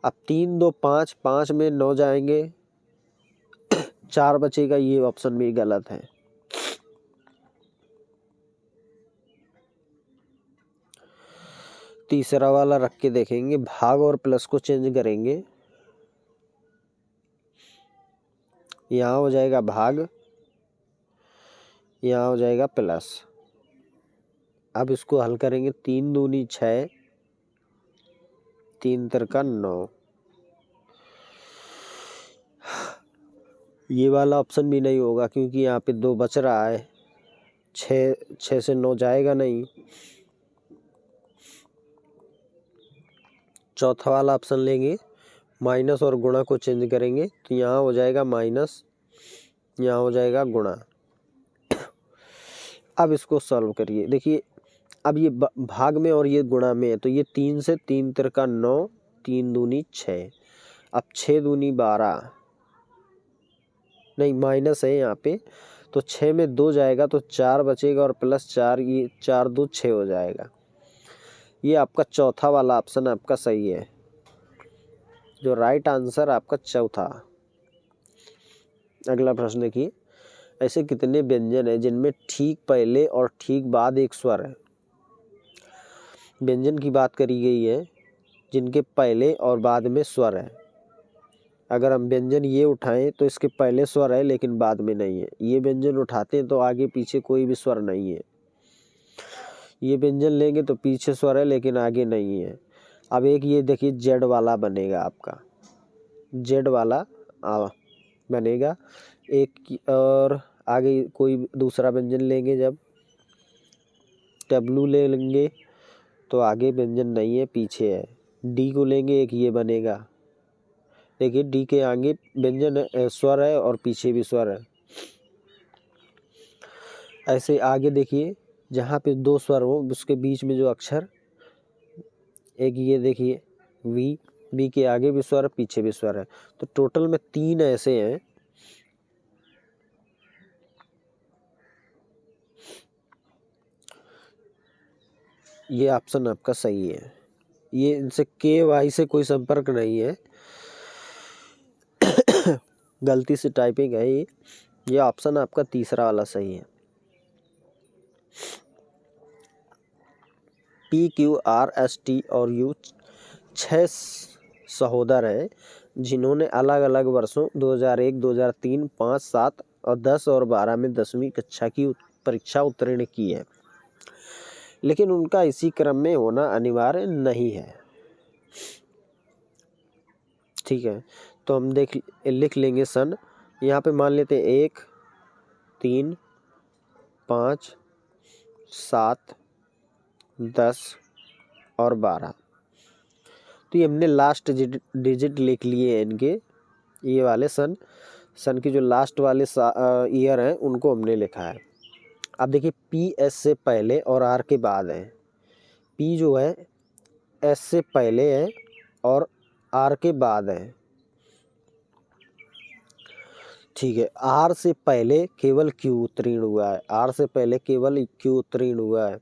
[SPEAKER 1] अब 3 2 5, 5 में 9 जाएंगे, 4 बचेगा। ये ऑप्शन भी गलत है। तीसरा वाला रख के देखेंगे, भाग और प्लस को चेंज करेंगे। यहाँ हो जाएगा भाग, यहाँ हो जाएगा प्लस। अब इसको हल करेंगे, 3 दूनी 6, 3 तिरका 9। ये वाला ऑप्शन भी नहीं होगा क्योंकि यहाँ पे 2 बच रहा है। 6 से 9 जाएगा नहीं। चौथा वाला ऑप्शन लेंगे, माइनस और गुणा को चेंज करेंगे तो यहाँ हो जाएगा माइनस, यहाँ हो जाएगा गुणा। अब इसको सॉल्व करिए। देखिए अब ये भाग में और ये गुणा में है तो ये 3 से 3 तिरका 9, 3 दूनी 6। अब 6 दूनी 12, नहीं माइनस है यहाँ पे, तो 6 में 2 जाएगा तो 4 बचेगा और प्लस 4, ये 4 2 6 हो जाएगा। ये आपका चौथा वाला ऑप्शन आपका सही है। जो राइट आंसर आपका चौथा। अगला प्रश्न देखिए, ऐसे कितने व्यंजन हैं जिनमें ठीक पहले और ठीक बाद एक स्वर है। व्यंजन की बात करी गई है जिनके पहले और बाद में स्वर है। अगर हम व्यंजन ये उठाएं तो इसके पहले स्वर है लेकिन बाद में नहीं है। ये व्यंजन उठाते हैं तो आगे पीछे कोई भी स्वर नहीं है। ये व्यंजन लेंगे तो पीछे स्वर है लेकिन आगे नहीं है। अब एक ये देखिए जेड वाला बनेगा आपका, जेड वाला बनेगा एक। और आगे कोई दूसरा व्यंजन लेंगे, जब डब्लू ले लेंगे तो आगे व्यंजन नहीं है, पीछे है। डी को लेंगे, एक ये बनेगा। देखिए डी के आगे व्यंजन स्वर है और पीछे भी स्वर है। ऐसे आगे देखिए जहाँ पे 2 स्वर हो उसके बीच में जो अक्षर, एक ये देखिए वी, वी के आगे भी स्वर, पीछे भी स्वर है। तो टोटल में 3 ऐसे हैं। ये ऑप्शन आपका सही है। ये इनसे के वाई से कोई संपर्क नहीं है, गलती से टाइपिंग है ये ऑप्शन आपका तीसरा वाला सही है। P Q R S T और यू 6 सहोदर हैं जिन्होंने अलग अलग वर्षों 2001, 2003, 5, 7 और 10 और 12 में 10वीं कक्षा की परीक्षा उत्तीर्ण की है, लेकिन उनका इसी क्रम में होना अनिवार्य नहीं है। ठीक है, तो हम लिख लेंगे सन। यहाँ पे मान लेते हैं 1, 3, 5, 7, 10 और 12। तो ये हमने लास्ट डिजिट लिख लिए हैं इनके, ये वाले सन के जो लास्ट वाले ईयर हैं उनको हमने लिखा है। अब देखिए पी एस से पहले और आर के बाद है। पी जो है एस से पहले है और आर के बाद है। ठीक है, आर से पहले केवल क्यू उत्तीर्ण हुआ है, आर से पहले केवल क्यू उत्तीर्ण हुआ है।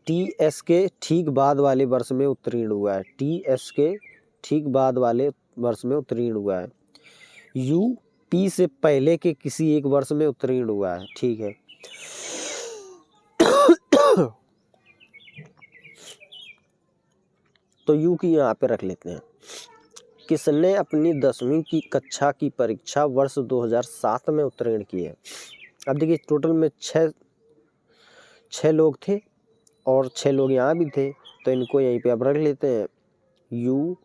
[SPEAKER 1] टी एस के ठीक बाद वाले वर्ष में उत्तीर्ण हुआ है, टी एस के ठीक बाद वाले वर्ष में उत्तीर्ण हुआ है। यू पी से पहले के किसी एक वर्ष में उत्तीर्ण हुआ है। ठीक है, तो यू की यहाँ पे रख लेते हैं। किसने अपनी 10वीं की कक्षा की परीक्षा वर्ष 2007 में उत्तीर्ण की है? अब देखिए टोटल में छः लोग थे और 6 लोग यहाँ भी थे, तो इनको यहीं पे अब रख लेते हैं। You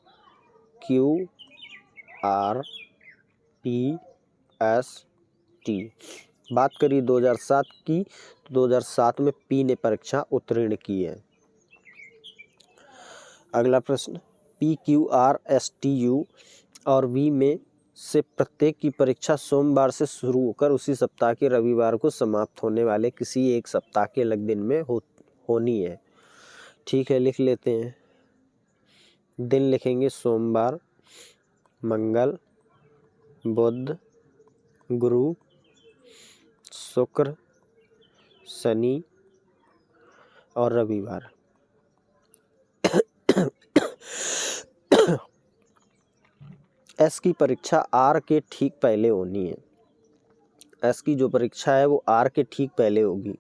[SPEAKER 1] Q R P S T. बात करिए 2007 की, तो 2007 में पी ने परीक्षा उत्तीर्ण की है। अगला प्रश्न, P Q R S T U और वी में से प्रत्येक की परीक्षा सोमवार से शुरू होकर उसी सप्ताह के रविवार को समाप्त होने वाले किसी एक सप्ताह के अलग दिन में होनी है। ठीक है, लिख लेते हैं। दिन लिखेंगे सोमवार, मंगल, बुध, गुरु, शुक्र, शनि और रविवार। एस की परीक्षा आर के ठीक पहले होनी है। एस की जो परीक्षा है वो आर के ठीक पहले होगी।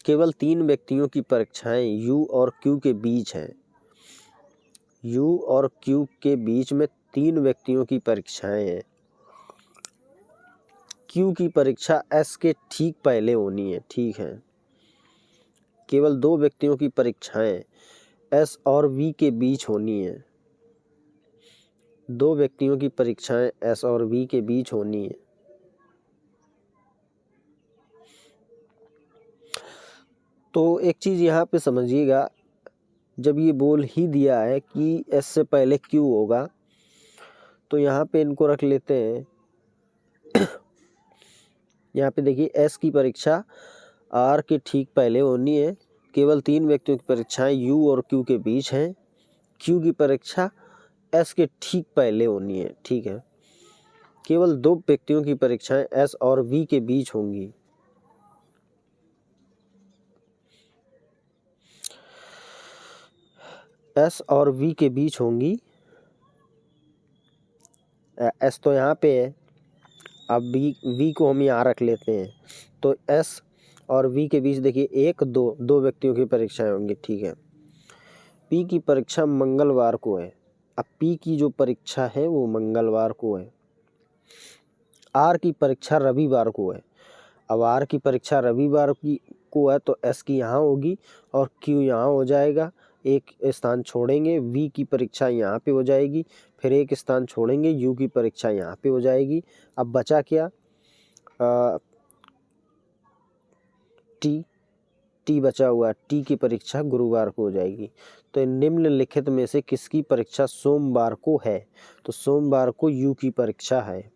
[SPEAKER 1] केवल 3 व्यक्तियों की परीक्षाएं यू और क्यू के बीच हैं। यू और क्यू के बीच में 3 व्यक्तियों की परीक्षाएं हैं। क्यू की परीक्षा एस के ठीक पहले होनी है। ठीक है, केवल 2 व्यक्तियों की परीक्षाएं एस और वी के बीच होनी है। 2 व्यक्तियों की परीक्षाएं एस और वी के बीच होनी है। तो एक चीज़ यहाँ पे समझिएगा, जब ये बोल ही दिया है कि एस से पहले क्यू होगा, तो यहाँ पे इनको रख लेते हैं। यहाँ पे देखिए एस की परीक्षा आर के ठीक पहले होनी है। केवल 3 व्यक्तियों की परीक्षाएं यू और क्यू के बीच हैं। क्यू की परीक्षा एस के ठीक पहले होनी है। ठीक है, केवल 2 व्यक्तियों की परीक्षाएं एस और वी के बीच होंगी। एस और वी के बीच होंगी। एस तो यहाँ पे है, अब वी को हम यहाँ रख लेते हैं। तो एस और वी के बीच देखिए 2 व्यक्तियों की परीक्षाएं होंगी। ठीक है, पी की परीक्षा मंगलवार को है। अब पी की जो परीक्षा है वो मंगलवार को है। आर की परीक्षा रविवार को है। अब आर की परीक्षा रविवार को है, तो एस की यहाँ होगी और क्यू यहाँ हो जाएगा। एक स्थान छोड़ेंगे, वी की परीक्षा यहाँ पे हो जाएगी, फिर एक स्थान छोड़ेंगे, यू की परीक्षा यहाँ पे हो जाएगी। अब बचा क्या? टी बचा हुआ। टी की परीक्षा गुरुवार को हो जाएगी। तो निम्नलिखित में से किसकी परीक्षा सोमवार को है? तो सोमवार को यू की परीक्षा है।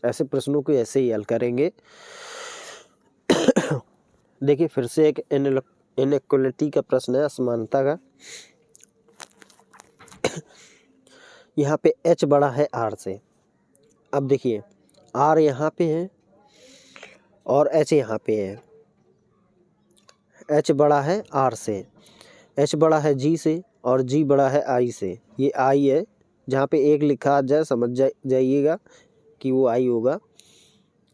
[SPEAKER 1] ऐसे प्रश्नों को ऐसे ही हल करेंगे। देखिए फिर से एक इनइक्वालिटी का प्रश्न है, असमानता का। यहाँ पे एच बड़ा है आर से। अब देखिए आर यहाँ पे है और एच यहाँ पे है। एच बड़ा है आर से, एच बड़ा है जी से और जी बड़ा है आई से। ये आई है, जहाँ पे एक लिखा जाए समझ जाइएगा कि वो आई होगा।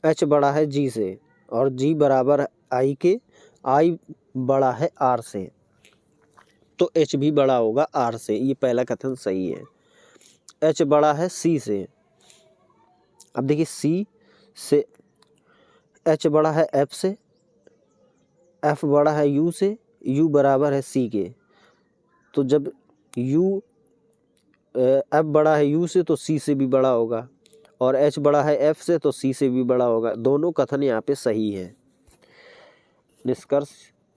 [SPEAKER 1] एच बड़ा है जी से और जी बराबर आई के, आई बड़ा है आर से, तो एच भी बड़ा होगा आर से। ये पहला कथन सही है। एच बड़ा है सी से। अब देखिए सी से एच बड़ा है एफ से, एफ बड़ा है यू से, यू बराबर है सी के। तो जब यू एफ बड़ा है यू से तो सी से भी बड़ा होगा, और एच बड़ा है एफ से तो सी से भी बड़ा होगा। दोनों कथन यहाँ पे सही है। निष्कर्ष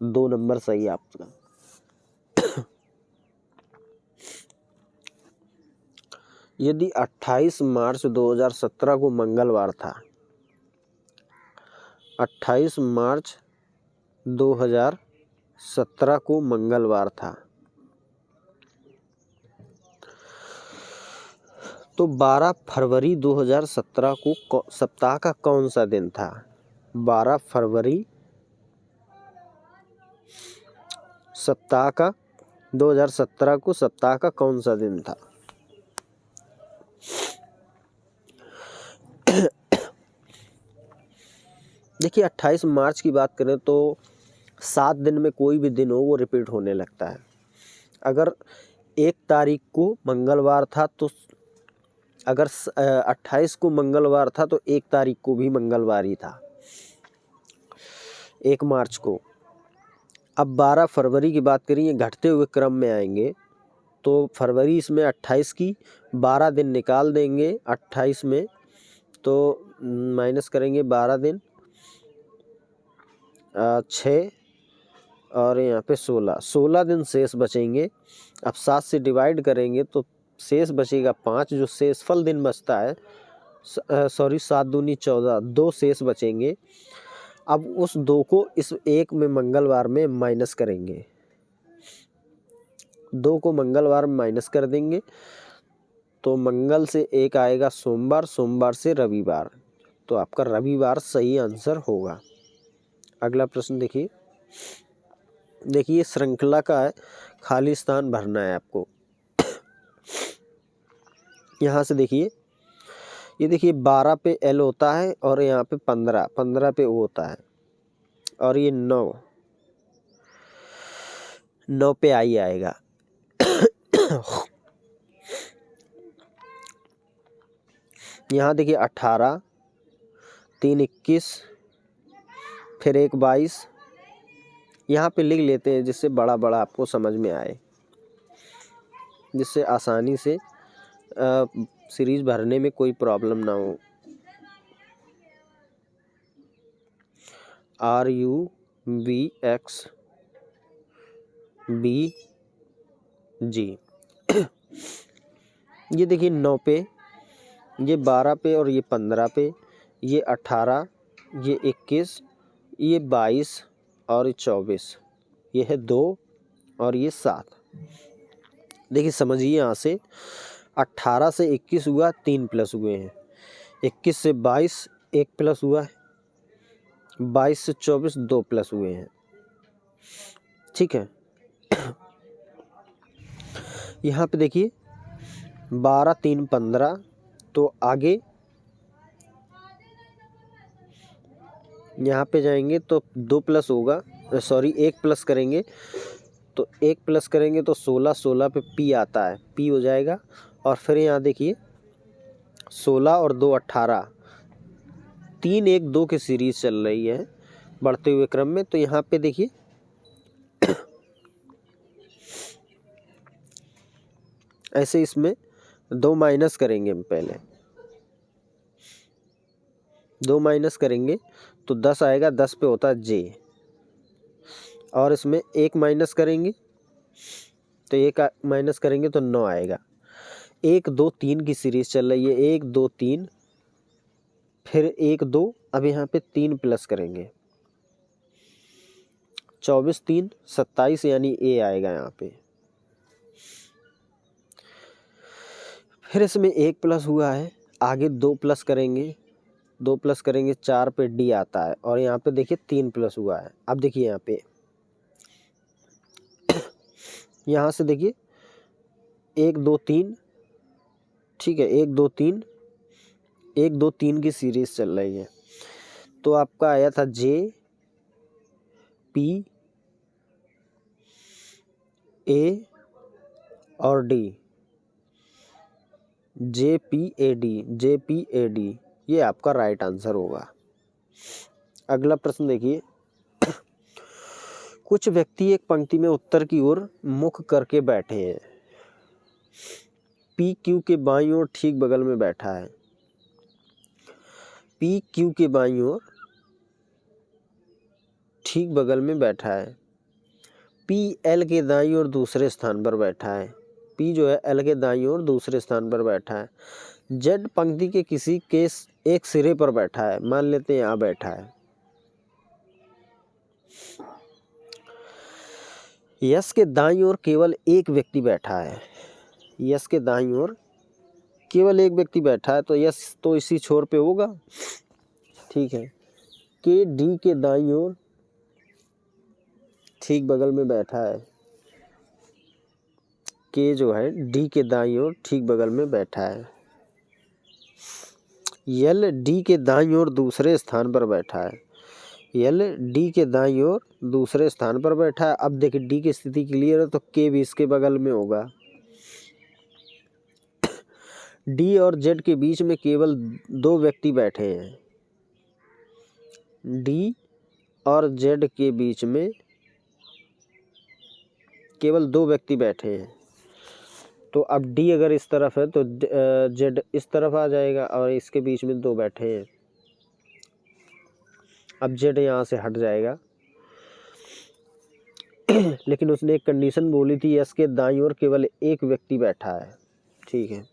[SPEAKER 1] 2 नंबर सही आपका। यदि 28 मार्च 2017 को मंगलवार था, 28 मार्च 2017 को मंगलवार था, तो 12 फरवरी 2017 को सप्ताह का कौन सा दिन था? 12 फरवरी सप्ताह का 2017 को सप्ताह का कौन सा दिन था? देखिए 28 मार्च की बात करें तो 7 दिन में कोई भी दिन हो वो रिपीट होने लगता है। अगर 1 तारीख को मंगलवार था तो अगर 28 को मंगलवार था तो 1 तारीख को भी मंगलवार ही था, 1 मार्च को। अब 12 फरवरी की बात करें, घटते हुए क्रम में आएंगे तो फरवरी इसमें 28 की 12 दिन निकाल देंगे 28 में, तो माइनस करेंगे 12 दिन 6 और यहाँ पे 16 दिन शेष बचेंगे। अब 7 से डिवाइड करेंगे तो शेष बचेगा 5, जो शेषफल दिन बचता है, सॉरी 7 दूनी 14, 2 शेष बचेंगे। अब उस 2 को इस 1 में मंगलवार में माइनस करेंगे, 2 को मंगलवार में माइनस कर देंगे तो मंगल से 1 आएगा सोमवार, सोमवार से रविवार, तो आपका रविवार सही आंसर होगा। अगला प्रश्न देखिए, श्रृंखला का है, खाली स्थान भरना है आपको। यहाँ से देखिए, ये देखिए 12 पे L होता है और यहाँ पे 15 पे O होता है, और ये 9 पे I आएगा। यहाँ देखिए 18, 3 21, फिर 1 22। यहाँ पे लिख लेते हैं जिससे बड़ा बड़ा आपको समझ में आए, जिससे आसानी से सीरीज भरने में कोई प्रॉब्लम ना हो। RUVXBG। ये देखिए 9 पे, ये 12 पे और ये 15 पे, ये 18, ये 21, ये 22 और ये 24, ये है 2 और ये 7। देखिए समझिए, यहाँ से 18 से 21 हुआ, 3 प्लस हुए हैं, 21 से 22 1 प्लस हुआ है, 22 से 24 2 प्लस हुए हैं, ठीक है। यहाँ पे देखिए 12 3 15, तो आगे यहाँ पे जाएंगे तो 2 प्लस होगा, सॉरी 1 प्लस करेंगे, तो 1 प्लस करेंगे तो 16 पे P आता है, P हो जाएगा। और फिर यहाँ देखिए 16 और 2 18, 3 1 2 की सीरीज चल रही है बढ़ते हुए क्रम में। तो यहाँ पे देखिए ऐसे इसमें 2 माइनस करेंगे, हम पहले 2 माइनस करेंगे तो 10 आएगा, 10 पे होता है J, और इसमें 1 माइनस करेंगे तो 1 माइनस करेंगे तो 9 आएगा। 1 2 3 की सीरीज चल रही है, 1 2 3, फिर 1 2, अब यहाँ पे 3 प्लस करेंगे, 24 3 27, यानी A आएगा यहाँ पे। फिर इसमें 1 प्लस हुआ है, आगे 2 प्लस करेंगे, 2 प्लस करेंगे 4 पे D आता है, और यहाँ पे देखिए 3 प्लस हुआ है। अब देखिए यहाँ पे यहाँ से देखिए 1 2 3, ठीक है, 1 2 3, 1 2 3 की सीरीज चल रही है। तो आपका आया था J P A और D, JPAD, ये आपका राइट आंसर होगा। अगला प्रश्न देखिए, कुछ व्यक्ति एक पंक्ति में उत्तर की ओर मुख करके बैठे हैं। P Q के बाईं ओर ठीक बगल में बैठा है, P Q के बाईं ओर ठीक बगल में बैठा है, P L के दाईं ओर दूसरे स्थान पर बैठा है, P जो है L के दाईं ओर दूसरे स्थान पर बैठा है, Z पंक्ति के किसी के एक सिरे पर बैठा है, मान लेते हैं यहाँ बैठा है, यस के दाईं ओर केवल एक व्यक्ति बैठा है, यस के दाईं ओर केवल एक व्यक्ति बैठा है तो यस तो इसी छोर पे होगा। ठीक है, के डी के दाईं ओर ठीक बगल में बैठा है। के जो है डी के दाईं ओर ठीक बगल में बैठा है। यल डी के दाईं ओर दूसरे स्थान पर बैठा है। यल डी के दाईं ओर दूसरे स्थान पर बैठा है। अब देखिए डी की स्थिति क्लियर है तो के भी इसके बगल में होगा। डी और जेड के बीच में केवल दो व्यक्ति बैठे हैं। डी और जेड के बीच में केवल दो व्यक्ति बैठे हैं। तो अब डी अगर इस तरफ है तो जेड इस तरफ आ जाएगा और इसके बीच में दो बैठे हैं। अब जेड यहाँ से हट जाएगा। लेकिन उसने एक कंडीशन बोली थी, एस के दाईं ओर केवल एक व्यक्ति बैठा है। ठीक है,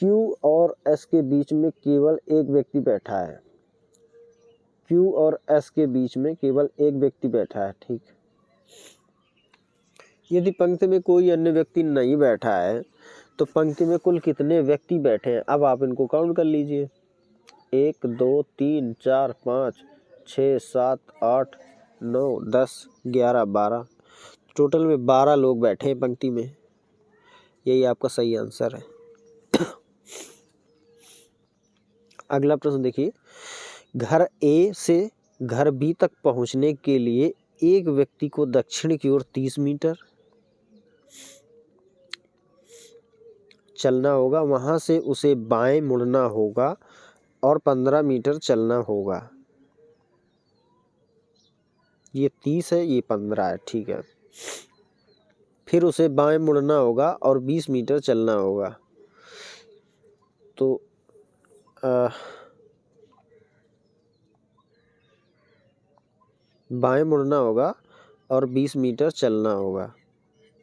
[SPEAKER 1] क्यू और एस के बीच में केवल एक व्यक्ति बैठा है। क्यू और एस के बीच में केवल एक व्यक्ति बैठा है। ठीक, यदि पंक्ति में कोई अन्य व्यक्ति नहीं बैठा है तो पंक्ति में कुल कितने व्यक्ति बैठे हैं, अब आप इनको काउंट कर लीजिए। 1 2 3 4 5 6 7 8 9 10 11 12, टोटल में 12 लोग बैठे हैं पंक्ति में। यही आपका सही आंसर है। अगला प्रश्न देखिए, घर ए से घर बी तक पहुंचने के लिए एक व्यक्ति को दक्षिण की ओर 30 मीटर चलना होगा, वहां से उसे बाएं मुड़ना होगा और 15 मीटर चलना होगा। ये 30 है, ये 15 है। ठीक है, फिर उसे बाएं मुड़ना होगा और 20 मीटर चलना होगा। तो बाएं मुड़ना होगा और 20 मीटर चलना होगा।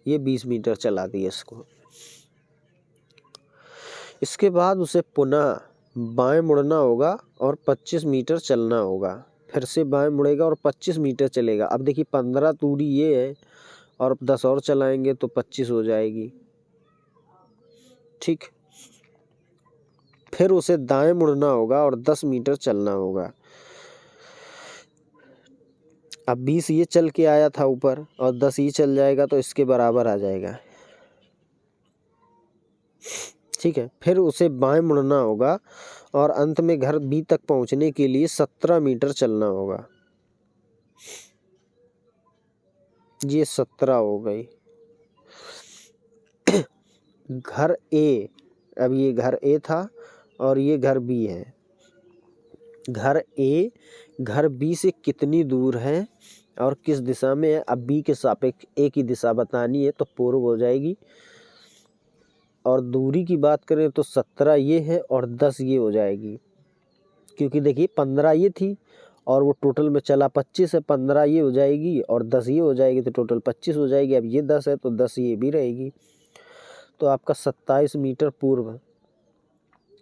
[SPEAKER 1] ये 20 मीटर चला दिया इसको। इसके बाद उसे पुनः बाएं मुड़ना होगा और 25 मीटर चलना होगा। फिर से बाएं मुड़ेगा और 25 मीटर चलेगा। अब देखिए 15 दूरी ये है और 10 और चलाएंगे तो 25 हो जाएगी। ठीक, फिर उसे दाएं मुड़ना होगा और 10 मीटर चलना होगा। अब 20 ये चल के आया था ऊपर और 10 ये चल जाएगा तो इसके बराबर आ जाएगा। ठीक है, फिर उसे बाएं मुड़ना होगा और अंत में घर बी तक पहुंचने के लिए 17 मीटर चलना होगा। ये 17 हो गई। घर ए, अब ये घर ए था और ये घर बी है। घर ए घर बी से कितनी दूर है और किस दिशा में है, अब बी के सापेक्ष ए की दिशा बतानी है तो पूर्व हो जाएगी। और दूरी की बात करें तो 17 ये है और 10 ये हो जाएगी, क्योंकि देखिए 15 ये थी और वो टोटल में चला 25 है। 15 ये हो जाएगी और 10 ये हो जाएगी तो टोटल 25 हो जाएगी। अब ये 10 है तो 10 ये भी रहेगी। तो आपका 27 मीटर पूर्व,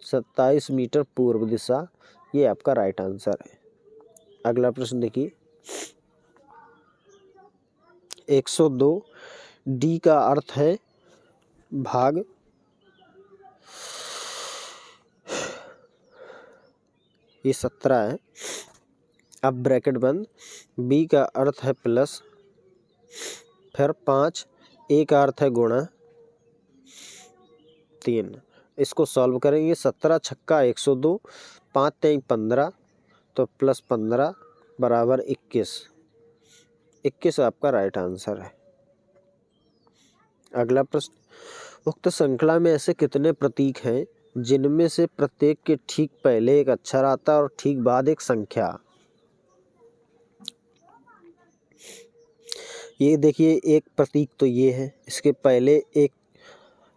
[SPEAKER 1] 27 मीटर पूर्व दिशा, ये आपका राइट आंसर है। अगला प्रश्न देखिए, 102 डी का अर्थ है भाग। ये 17 है। अब ब्रैकेट बंद। बी का अर्थ है प्लस, फिर 5, ए का अर्थ है गुणा 3। इसको सॉल्व करेंगे। 17 छक्का 102, 5 3 15, तो प्लस 15 बराबर 21। 21 आपका राइट आंसर है। अगला प्रश्न, उक्त श्रृंखला में ऐसे कितने प्रतीक हैं जिनमें से प्रत्येक के ठीक पहले एक अक्षर आता है और ठीक बाद एक संख्या। ये देखिए एक प्रतीक तो ये है, इसके पहले एक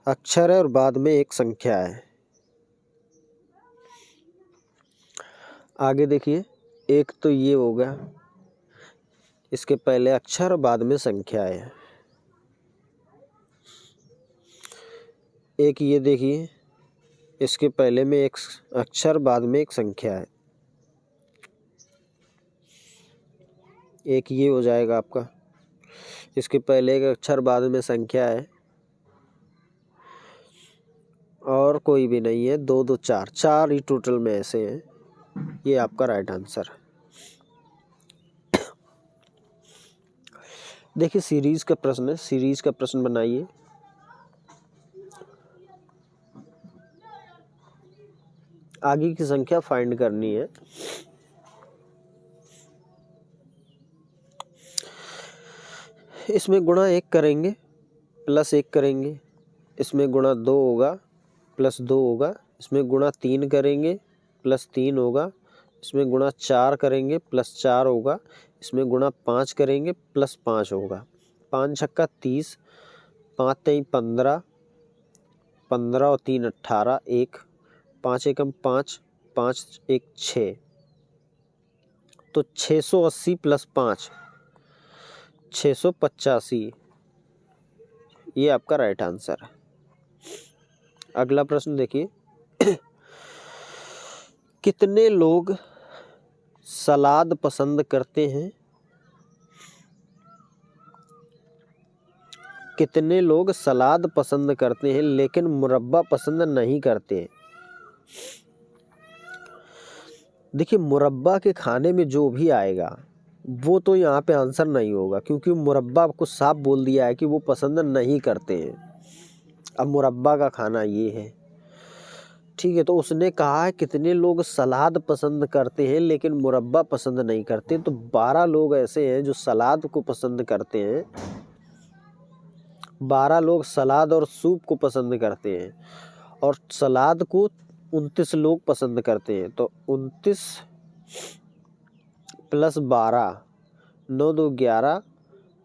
[SPEAKER 1] अक्षर है और बाद में एक संख्या है। आगे देखिए, एक तो ये हो गया, इसके पहले अक्षर और बाद में संख्या है। एक ये देखिए, इसके पहले में एक अक्षर बाद में एक संख्या है। एक ये हो जाएगा आपका, इसके पहले एक अक्षर बाद में संख्या है। और कोई भी नहीं है। 2 2 4 4 ही टोटल में ऐसे हैं। ये आपका राइट आंसर है। देखिए सीरीज का प्रश्न है, सीरीज का प्रश्न बनाइए। आगे की संख्या फाइंड करनी है। इसमें गुणा 1 करेंगे प्लस 1 करेंगे, इसमें गुणा 2 होगा प्लस 2 होगा, इसमें गुणा 3 करेंगे प्लस 3 होगा, इसमें गुणा 4 करेंगे प्लस 4 होगा, इसमें गुणा 5 करेंगे प्लस 5 होगा। 5 छक्का 30, 5 तेई 15, 15 और 3 18, 1 5 एकम 5, 5 1 6, तो 680 प्लस 5 685, ये आपका राइट आंसर है। अगला प्रश्न देखिए, कितने लोग सलाद पसंद करते हैं? कितने लोग सलाद पसंद करते हैं लेकिन मुरब्बा पसंद नहीं करते? देखिए मुरब्बा के खाने में जो भी आएगा वो तो यहाँ पे आंसर नहीं होगा, क्योंकि मुरब्बा आपको साफ बोल दिया है कि वो पसंद नहीं करते हैं। अब मुरब्बा का खाना ये है, ठीक है। तो उसने कहा है कितने लोग सलाद पसंद करते हैं लेकिन मुरब्बा पसंद नहीं करते, तो 12 लोग ऐसे हैं जो सलाद को पसंद करते हैं। 12 लोग सलाद और सूप को पसंद करते हैं और सलाद को 29 लोग पसंद करते हैं। तो 29 प्लस 12, 9 2 11,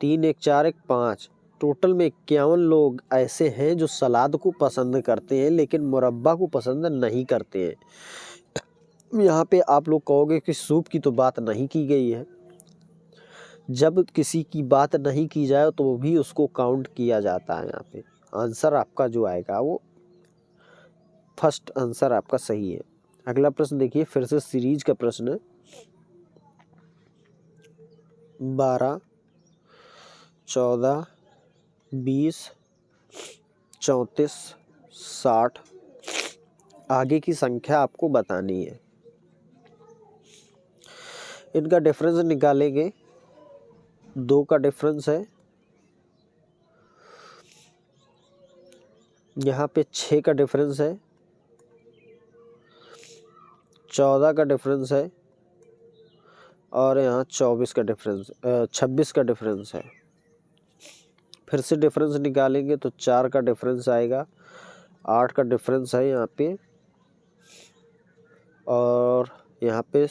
[SPEAKER 1] 3 1 4 1 5, टोटल में 51 लोग ऐसे हैं जो सलाद को पसंद करते हैं लेकिन मुरब्बा को पसंद नहीं करते हैं। यहाँ पे आप लोग कहोगे कि सूप की तो बात नहीं की गई है। जब किसी की बात नहीं की जाए तो भी उसको काउंट किया जाता है। यहाँ पे आंसर आपका जो आएगा वो फर्स्ट आंसर आपका सही है। अगला प्रश्न देखिए, फिर से सीरीज का प्रश्न है। 12 14 20 34 60, आगे की संख्या आपको बतानी है। इनका डिफरेंस निकालेंगे। 2 का डिफरेंस है, यहाँ पे 6 का डिफरेंस है, 14 का डिफरेंस है और यहाँ 26 का डिफरेंस है। फिर से डिफरेंस निकालेंगे तो 4 का डिफरेंस आएगा, 8 का डिफरेंस है यहाँ पे, और यहाँ पे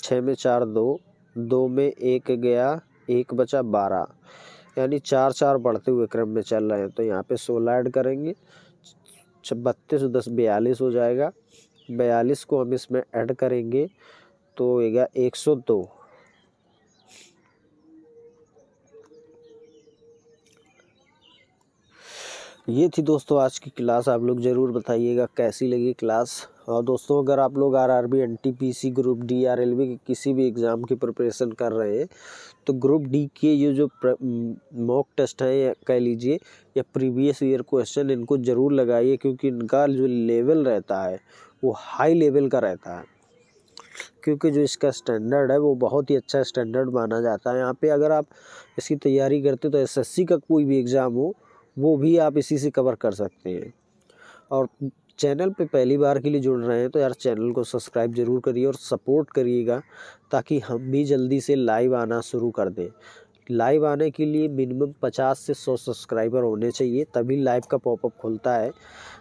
[SPEAKER 1] 6 में 4 2, 2 में 1 गया, 1 बचा 12, यानी 4 4 बढ़ते हुए क्रम में चल रहे हैं। तो यहाँ पे 16 ऐड करेंगे, 32 10 42 हो जाएगा। 42 को हम इसमें ऐड करेंगे तो होगा 102। ये थी दोस्तों आज की क्लास। आप लोग ज़रूर बताइएगा कैसी लगी क्लास। और दोस्तों अगर आप लोग RRB, NTPC, group D, RLV के किसी भी एग्ज़ाम की प्रिपरेशन कर रहे हैं तो ग्रुप डी के ये जो मॉक टेस्ट है या कह लीजिए या प्रीवियस ईयर क्वेश्चन, इनको ज़रूर लगाइए, क्योंकि इनका जो लेवल रहता है वो हाई लेवल का रहता है। क्योंकि जो इसका स्टैंडर्ड है वो बहुत ही अच्छा स्टैंडर्ड माना जाता है। यहाँ पे अगर आप इसकी तैयारी करते तो एसएससी का कोई भी एग्ज़ाम हो वो भी आप इसी से कवर कर सकते हैं। और चैनल पे पहली बार के लिए जुड़ रहे हैं तो यार चैनल को सब्सक्राइब ज़रूर करिए और सपोर्ट करिएगा, ताकि हम भी जल्दी से लाइव आना शुरू कर दें। लाइव आने के लिए मिनिमम 50 से 100 सब्सक्राइबर होने चाहिए, तभी लाइव का पॉपअप खुलता है,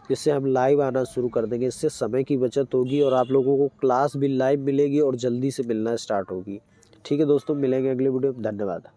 [SPEAKER 1] जिससे हम लाइव आना शुरू कर देंगे। इससे समय की बचत होगी और आप लोगों को क्लास भी लाइव मिलेगी और जल्दी से मिलना स्टार्ट होगी। ठीक है दोस्तों, मिलेंगे अगले वीडियो में। धन्यवाद।